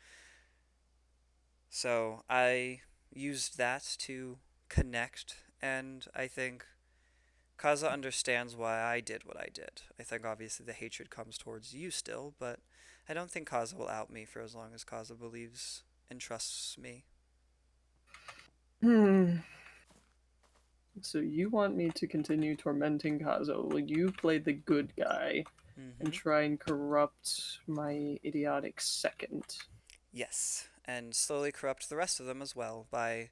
So I used that to connect, and I think Kaza understands why I did what I did. I think obviously the hatred comes towards you still, but I don't think Kaza will out me for as long as Kaza believes and trusts me. Hmm. So you want me to continue tormenting Kazo while you play the good guy and Mm-hmm. try and corrupt my idiotic second? Yes, and slowly corrupt the rest of them as well by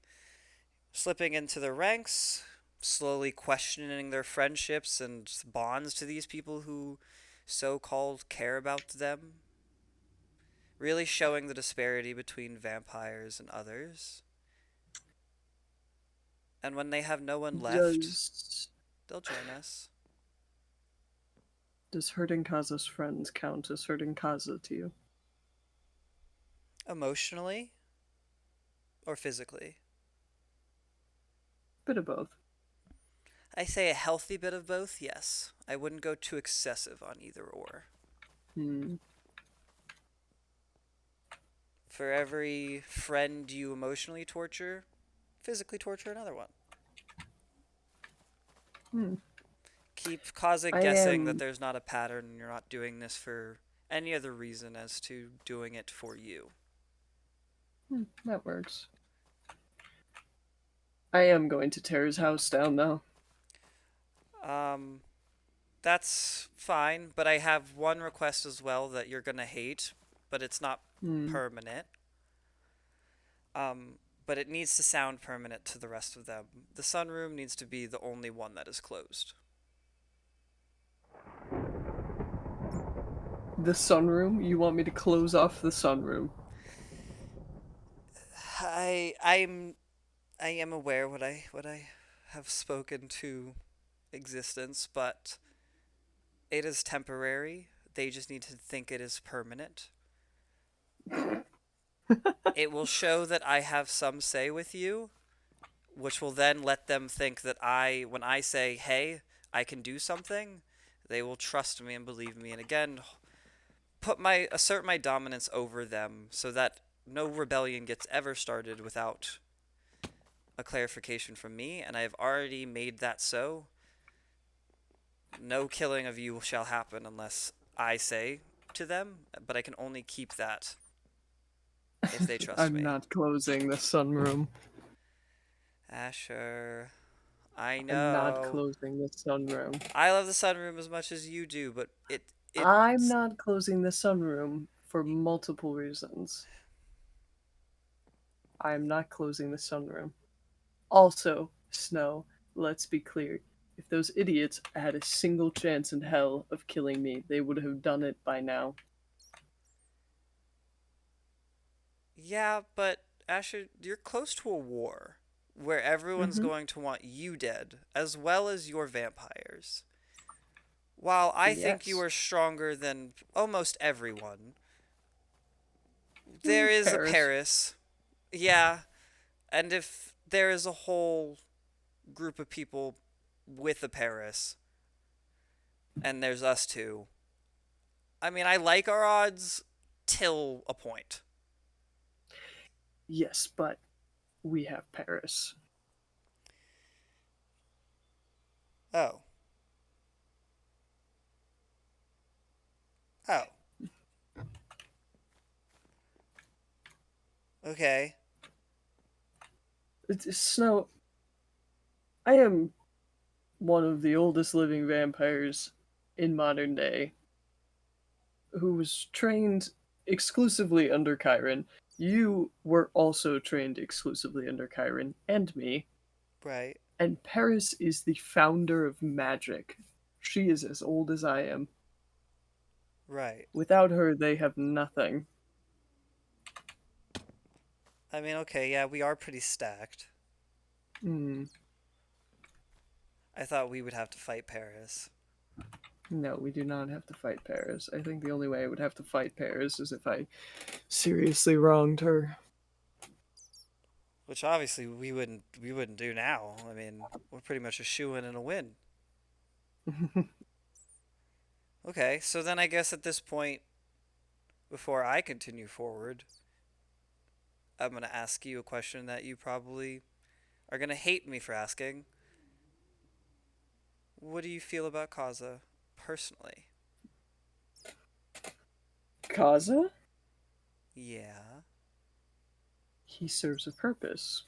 slipping into their ranks, slowly questioning their friendships and bonds to these people who so called care about them, really showing the disparity between vampires and others. And when they have no one left, Does they'll join us. Does hurting Kaza's friends count as hurting Kaza to you? Emotionally or physically? Bit of both. I say a healthy bit of both, yes. I wouldn't go too excessive on either or. Hmm. For every friend you emotionally torture, physically torture another one. Hmm. Keep Kaza I guessing that am. there's not a pattern and you're not doing this for any other reason as to doing it for you. That works. I am going to tear his house down, though. Um, that's fine, but I have one request as well that you're gonna hate, but it's not Hmm. permanent. Um, but it needs to sound permanent to the rest of them. The sunroom needs to be the only one that is closed. The sunroom? You want me to close off the sunroom? I I'm I am aware what I have spoken to existence, but it is temporary. They just need to think it is permanent. It will show that I have some say with you, which will then let them think that when I say, hey, I can do something, they will trust me and believe me. And again, assert my dominance over them so that no rebellion gets ever started without a clarification from me. And I have already made that so. No killing of you shall happen unless I say to them, but I can only keep that if they trust I'm me. not closing the sunroom. Asher, I I'm not know. closing the sunroom. I love the sunroom as much as you do, but it I'm not closing the sunroom for multiple reasons. I'm not closing the sunroom. Also, Snow, let's be clear. If those idiots had a single chance in hell of killing me, they would have done it by now. yeah, but Asher, you're close to a war where everyone's Mm-hmm. going to want you dead as well as your vampires. While I think you Yes. are stronger than almost everyone, there is a Paris. Paris. Yeah, and if there is a whole group of people with a Paris, and there's us two, I mean, I like our odds till a point. Yes, but we have Paris. Oh. Oh. Okay. Snow, I am one of the oldest living vampires in modern day who was trained exclusively under Chiron. You were also trained exclusively under Chiron and me. Right. And Paris is the founder of magic. She is as old as I am. Right. Without her, they have nothing. I mean, okay, yeah, we are pretty stacked. Hmm. I thought we would have to fight Paris. No, we do not have to fight Paris. I think the only way I would have to fight Paris is if I seriously wronged her. Which obviously we wouldn't do now. I mean, we're pretty much a shoe-in and a win. Okay, so then I guess at this point, before I continue forward, I'm gonna ask you a question that you probably are gonna hate me for asking. What do you feel about Kaza, personally? Kaza? Yeah. He serves a purpose.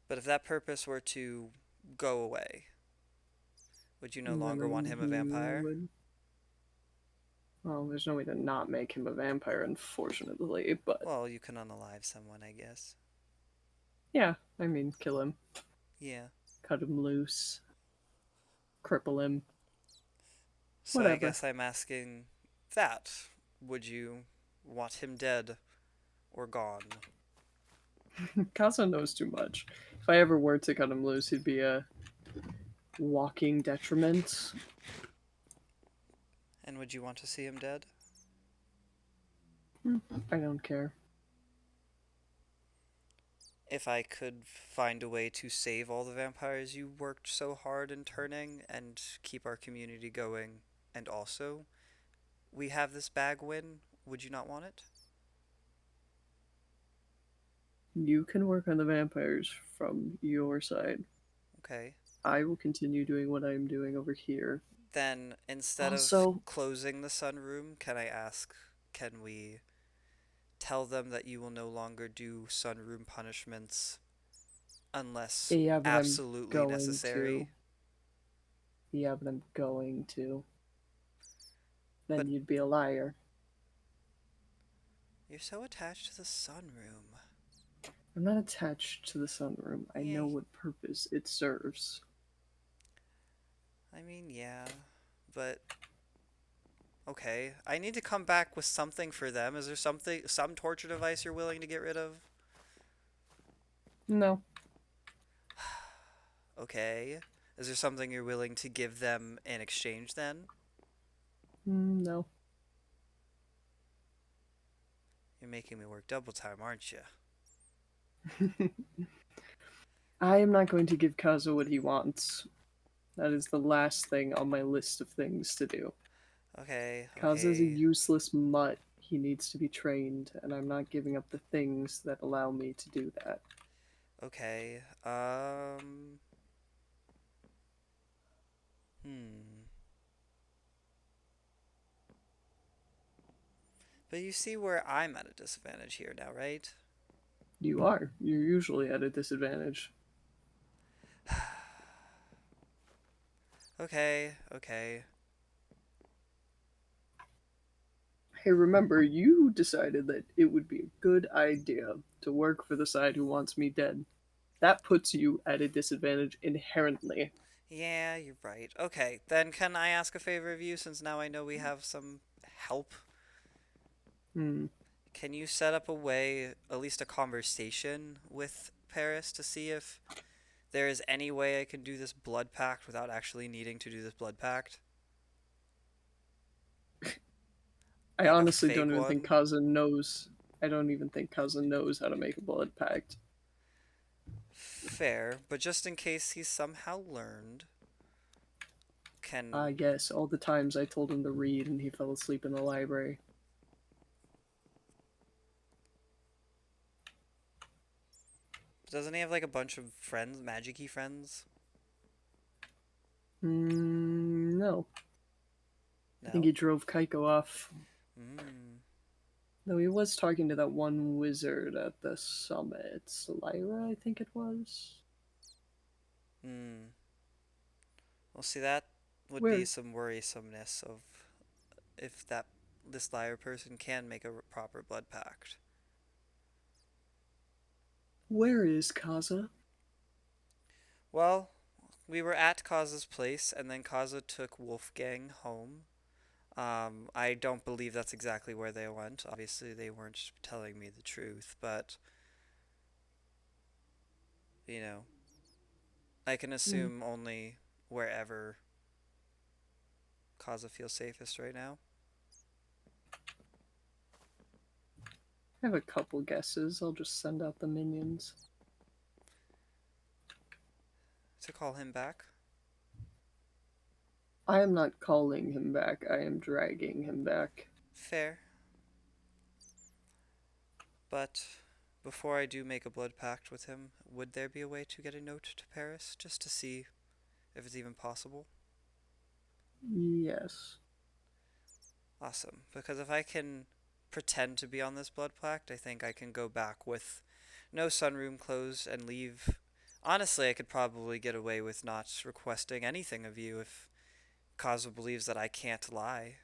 But if that purpose were to go away, would you no longer want Then him a he vampire? would. Well, there's no way to not make him a vampire, unfortunately, but Well, you can unalive someone, I guess. yeah, I mean, kill him, Yeah. cut him loose, cripple him, So I whatever. guess I'm asking that. Would you want him dead or gone? Kaza knows too much. If I ever were to cut him loose, he'd be a walking detriment. And would you want to see him dead? Hmm, I don't care. If I could find a way to save all the vampires you worked so hard in turning and keep our community going, and also we have this bag win, would you not want it? You can work on the vampires from your side. Okay. I will continue doing what I'm doing over here. Then instead of Also, closing the sunroom, can I ask, can we tell them that you will no longer do sunroom punishments unless yeah, but I'm absolutely going to. necessary? Yeah, but I'm going to. Then But you'd be a liar. you're so attached to the sunroom. I'm not attached to the sunroom. I Yeah, know what purpose it serves. I mean, yeah, but okay. I need to come back with something for them. Is there something, some torture device you're willing to get rid of? No. Okay. Is there something you're willing to give them in exchange then? No. You're making me work double time, aren't you? I am not going to give Kazo what he wants. That is the last thing on my list of things to do. Okay, Kazo is a okay, useless mutt. He needs to be trained, and I'm not giving up the things that allow me to do that. okay. Hmm. But you see where I'm at a disadvantage here now, right? You are. You're usually at a disadvantage. Okay, okay. Hey, remember, you decided that it would be a good idea to work for the side who wants me dead. That puts you at a disadvantage inherently. Yeah, you're right. Okay, then can I ask a favor of you since now I know we have some help? Hmm. Can you set up a way, at least a conversation with Paris to see if there is any way I can do this blood pact without actually needing to do this blood pact? I Like a honestly don't fake even think one? Cousin knows. I don't even think Cousin knows how to make a blood pact. Fair, but just in case he's somehow learned, can... I guess all the times I told him to read and he fell asleep in the library. Doesn't he have like a bunch of friends, magic-y friends? No. I think he No? drove Kaiko off. Hmm. Though he was talking to that one wizard at the summit. Lyra, I think it was. Hmm. Well, see, that would be Where some worrisomeness of if that this liar person can make a proper blood pact. where is Kaza? Well, we were at Kaza's place, and then Kaza took Wolfgang home. I don't believe that's exactly where they went. Obviously, they weren't telling me the truth, but you know, I can Hmm. assume only wherever Kaza feels safest right now. I have a couple guesses. I'll just send out the minions. To call him back? I am not calling him back. I am dragging him back. Fair. But before I do make a blood pact with him, would there be a way to get a note to Paris just to see if it's even possible? Yes. Awesome. Because if I can pretend to be on this blood pact, I think I can go back with no sunroom closed and leave. Honestly, I could probably get away with not requesting anything of you if Kazu believes that I can't lie.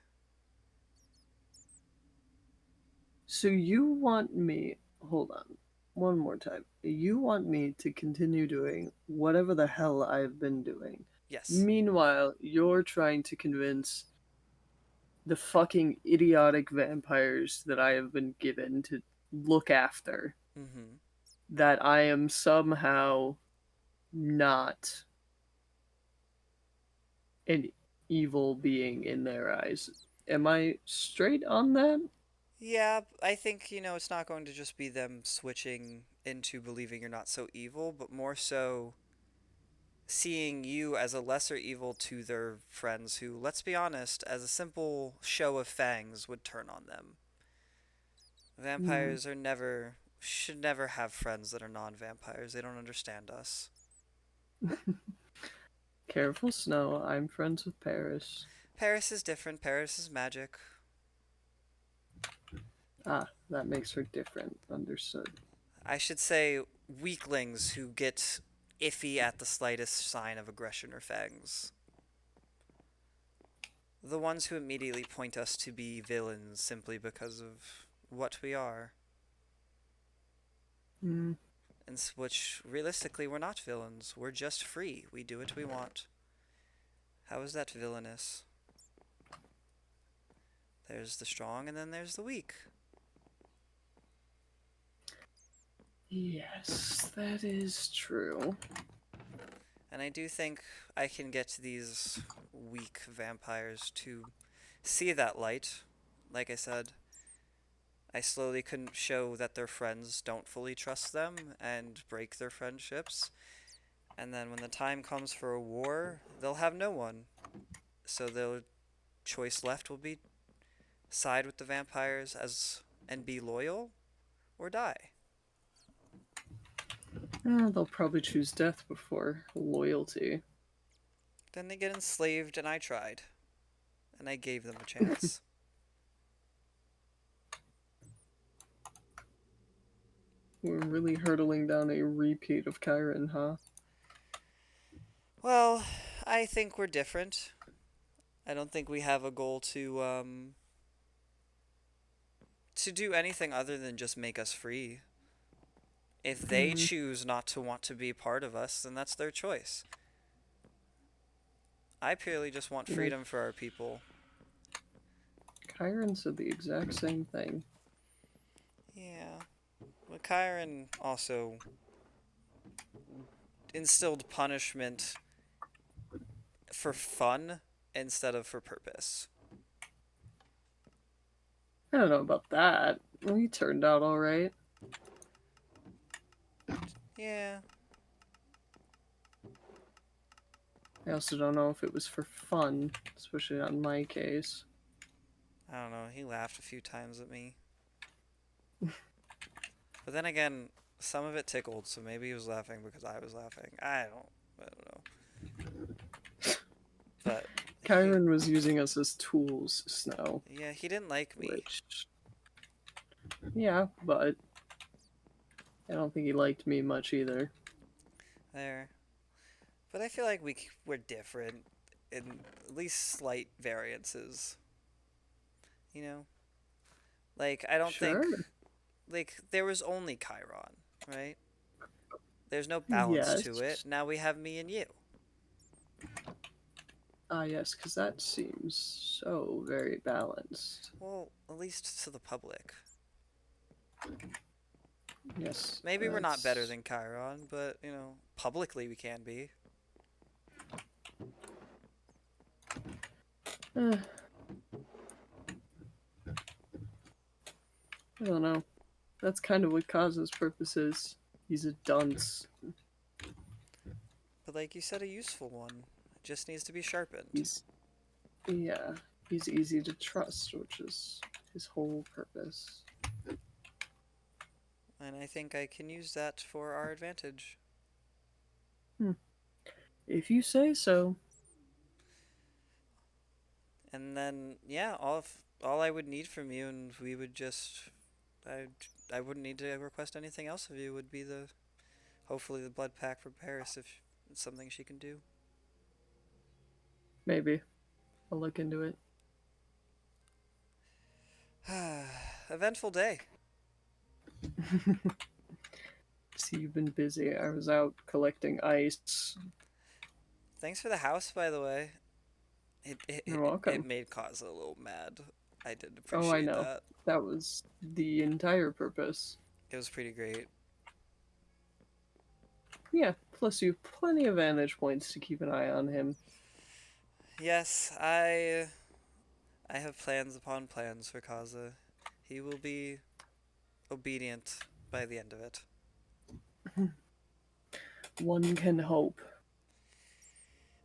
So you want me. Hold on. One more time. You want me to continue doing whatever the hell I've been doing. Yes. Meanwhile, you're trying to convince the fucking idiotic vampires that I have been given to look after Mm-hmm. that I am somehow not an evil being in their eyes. Am I straight on that? Yeah, I think, it's not going to just be them switching into believing you're not so evil, but more so seeing you as a lesser evil to their friends who, let's be honest, as a simple show of fangs would turn on them. Hmm. Vampires should never have friends that are non-vampires. They don't understand us. Careful, Snow. I'm friends with Paris. Paris is different. Paris is magic. Ah, that makes her different. Understood. I should say weaklings who get iffy at the slightest sign of aggression or fangs. The ones who immediately point us to be villains simply because of what we are. Hmm. And which, realistically, we're not villains. We're just free. We do what we want. How is that villainous? There's the strong and then there's the weak. Yes, that is true. And I do think I can get these weak vampires to see that light. Like I said, I slowly can show that their friends don't fully trust them and break their friendships. And then when the time comes for a war, they'll have no one. So their choice left will be side with the vampires as and be loyal or die. They'll probably choose death before loyalty. Then they get enslaved and I tried. And I gave them a chance. We're really hurtling down a repeat of Chiron, huh? Well, I think we're different. I don't think we have a goal to do anything other than just make us free. If they Hmm. choose not to want to be part of us, then that's their choice. I purely just want You know, freedom for our people. Chiron said the exact same thing. Yeah. But Chiron also instilled punishment for fun instead of for purpose. I don't know about that. We turned out alright. Yeah. I also don't know if it was for fun, especially on my case. I don't know. He laughed a few times at me. But then again, some of it tickled, so maybe he was laughing because I was laughing. I don't know. But he, Chiron was using us as tools, Snow. yeah, he didn't like me. Which, yeah, but I don't think he liked me much either. There. But I feel like we're different in at least slight variances. You know? Like I don't think Sure. like there was only Chiron, right? There's no balance to it. Yes. Now we have me and you. Ah, yes, because that seems so very balanced. Well, at least to the public. Yes, Maybe we're not better that's. than Chiron, but publicly we can be. eh, I don't know. That's kind of what Kazu's purpose is. He's a dunce. But like you said, a useful one. It just needs to be sharpened. He's. Yeah, he's easy to trust, which is his whole purpose. And I think I can use that for our advantage. Hmm. If you say so. And then, yeah, all I would need from you, and we would just, I, I wouldn't need to request anything else of you. Would be hopefully the blood pack for Paris if it's something she can do. Maybe. I'll look into it. Eventful day. See, you've been busy. I was out collecting ice. Thanks for the house, by the way. It it, You're it, it welcome. made Cause a little mad. I did Oh, I appreciate know. that. That was the entire purpose. It was pretty great. Yeah, plus you have plenty of vantage points to keep an eye on him. Yes, I I have plans upon plans for Kaza. He will be obedient by the end of it. One can hope.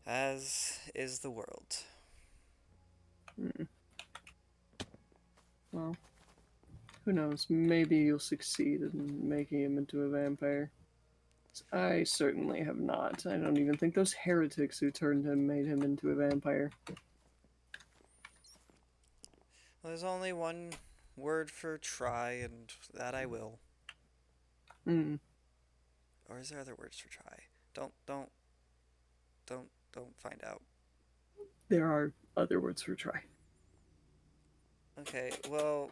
As is the world. Hmm. Well, who knows? Maybe you'll succeed in making him into a vampire. I certainly have not. I don't even think those heretics who turned him made him into a vampire. Well, there's only one word for try, and that I will. Hmm. Or is there other words for try? Don't, don't, don't find out. There are other words for try. Okay, well,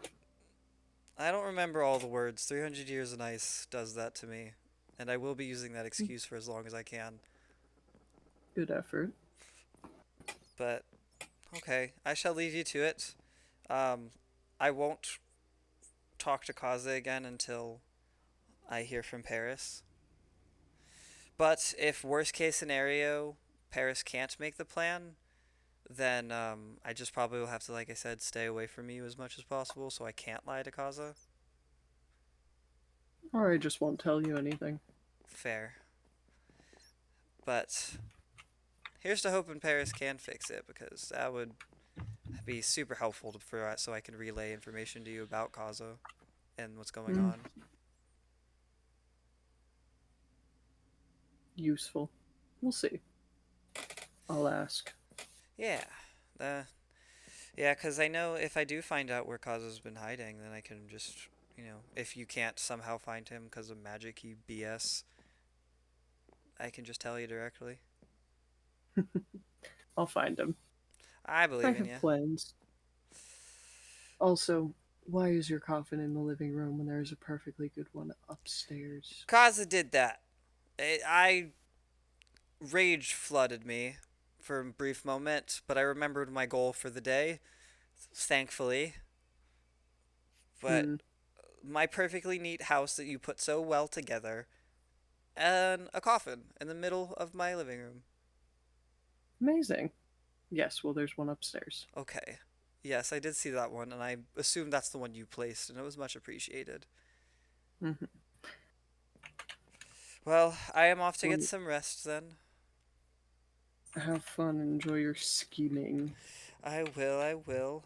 I don't remember all the words. 300 Years of Ice does that to me. And I will be using that excuse for as long as I can. Good effort. But, okay, I shall leave you to it. Um, I won't talk to Kaze again until I hear from Paris. But if worst case scenario, Paris can't make the plan, then I just probably will have to, like I said, stay away from you as much as possible so I can't lie to Kaza. Or I just won't tell you anything. Fair. But here's to hoping Paris can fix it because that would be super helpful for so I can relay information to you about Kaza and what's going Hmm. on. Useful. We'll see. I'll ask. Yeah. Uh, yeah, because I know if I do find out where Kaza's been hiding, then I can just, if you can't somehow find him because of magic you BS, I can just tell you directly. I'll find him. I I believe in have you. plans. Also, why is your coffin in the living room when there is a perfectly good one upstairs? Kaza did that. I rage flooded me for a brief moment, but I remembered my goal for the day, thankfully. But Hmm. my perfectly neat house that you put so well together, and a coffin in the middle of my living room. Amazing. Yes, well, there's one upstairs. Okay. Yes, I did see that one, and I assumed that's the one you placed, and it was much appreciated. Hmm. Well, I am off to get Well, some rest then. have fun. Enjoy your scheming. I will, I will.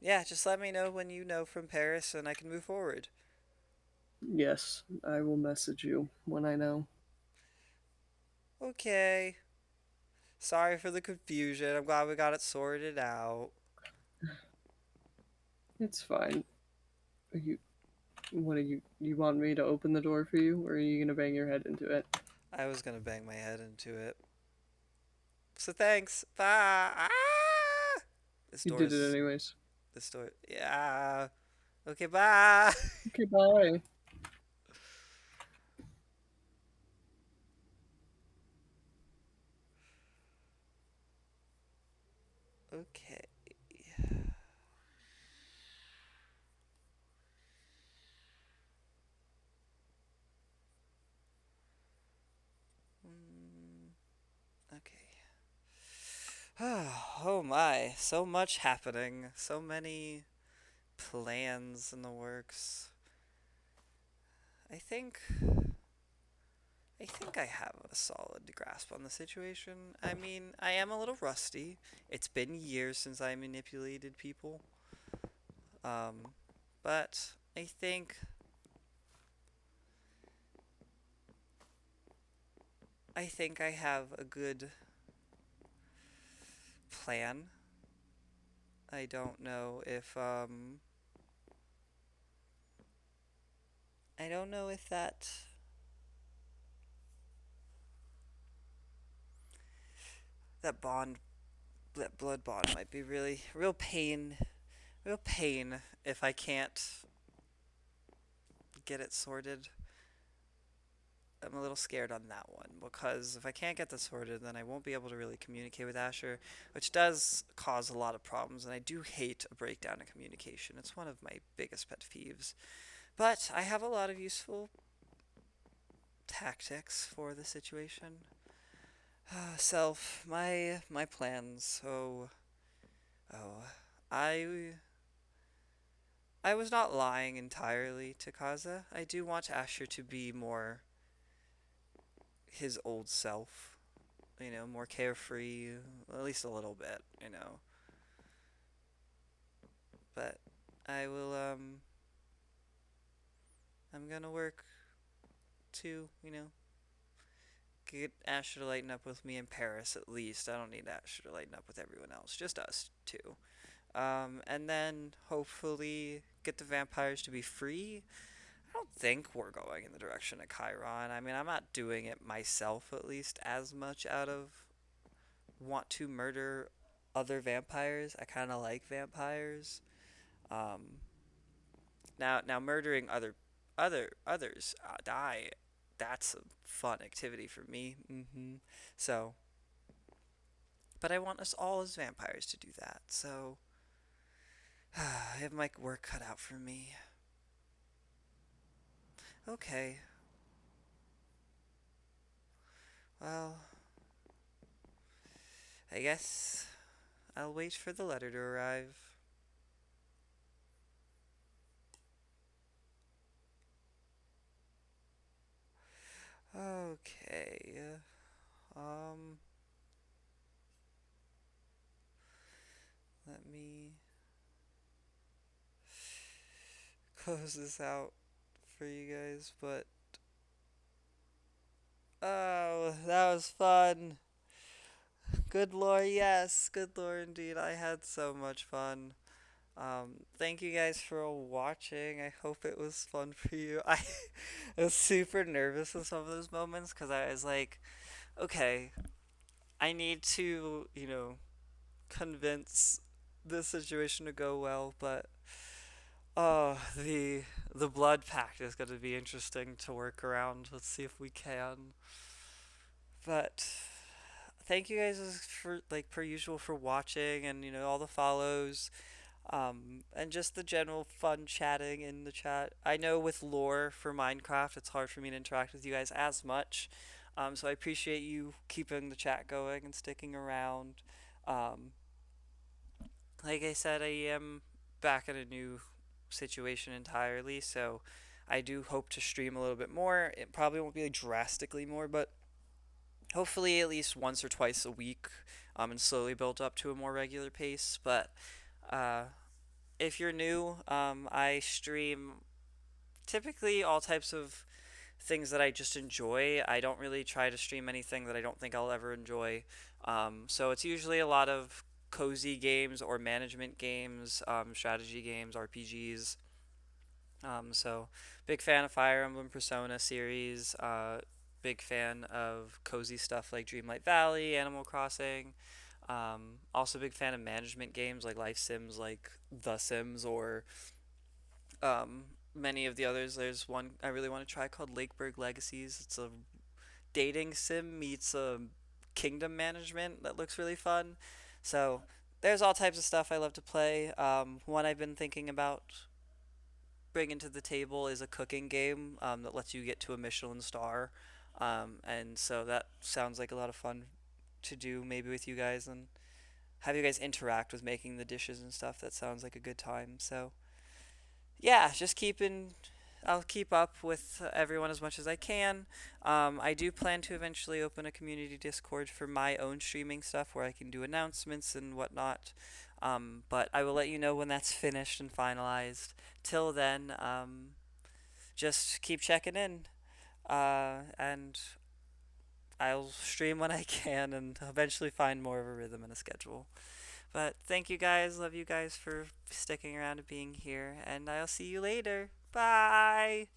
Yeah, just let me know when you know from Paris, and I can move forward. Yes, I will message you when I know. Okay. Sorry for the confusion. I'm glad we got it sorted out. It's fine. Are you? What are you? You want me to open the door for you, or are you gonna bang your head into it? I was gonna bang my head into it. So thanks. Bye. Ah! This You door did it is. anyways. This door. Yeah. Okay, bye. Okay, bye. Okay. Mm, okay. Oh my. So much happening. So many plans in the works. I think. I think I have a solid grasp on the situation. I mean, I am a little rusty. It's been years since I manipulated people. Um, but I think I have a good plan. I don't know if I don't know if that bond that blood bond might be really real pain if I can't get it sorted. I'm a little scared on that one because if I can't get this sorted, then I won't be able to really communicate with Asher, which does cause a lot of problems, and I do hate a breakdown in communication. It's one of my biggest pet peeves. But I have a lot of useful tactics for the situation. My plans. Oh, I I was not lying entirely to Kaza. I do want Asher to be more his old self, more carefree, at least a little bit. But I will I'm gonna work to, get Asher to lighten up with me in Paris at least. I don't need Asher to lighten up with everyone else, just us two. And then hopefully get the vampires to be free. I don't think we're going in the direction of Chiron. I mean, I'm not doing it myself, at least, as much out of want to murder other vampires. I kind of like vampires. Um, now murdering others die. That's a fun activity for me. So, but I want us all as vampires to do that. So, I have my work cut out for me. Okay. Well, I guess I'll wait for the letter to arrive. Okay. Um, Let me close this out for you guys, but oh, that was fun. Good lore, yes, good lore indeed. I had so much fun. Thank you guys for watching. I hope it was fun for you. I was super nervous in some of those moments because I was like, okay, I need to, convince this situation to go well, but oh, the blood pact is going to be interesting to work around. Let's see if we can. But thank you guys for like per usual for watching and all the follows. And just the general fun chatting in the chat. I know with lore for Minecraft, it's hard for me to interact with you guys as much. So I appreciate you keeping the chat going and sticking around. Um, like I said, I am back in a new situation entirely, so I do hope to stream a little bit more. It probably won't be like drastically more, but hopefully at least once or twice a week, and slowly build up to a more regular pace. But uh, if you're new, I stream typically all types of things that I just enjoy. I don't really try to stream anything that I don't think I'll ever enjoy. So it's usually a lot of cozy games or management games, strategy games, RPGs. So big fan of Fire Emblem Persona series. Big fan of cozy stuff like Dreamlight Valley, Animal Crossing. Also big fan of management games like Life Sims, like The Sims, or um, many of the others. There's one I really want to try called Lakeburg Legacies. It's a dating sim meets kingdom management that looks really fun. So there's all types of stuff I love to play. One I've been thinking about bringing to the table is a cooking game that lets you get to a Michelin star. And so that sounds like a lot of fun to do maybe with you guys and have you guys interact with making the dishes and stuff. That sounds like a good time. So yeah, just keeping. I'll keep up with everyone as much as I can. I do plan to eventually open a community Discord for my own streaming stuff where I can do announcements and whatnot. But I will let you know when that's finished and finalized. Till then, just keep checking in. And I'll stream when I can and eventually find more of a rhythm and a schedule. But thank you guys. Love you guys for sticking around and being here. And I'll see you later. Bye.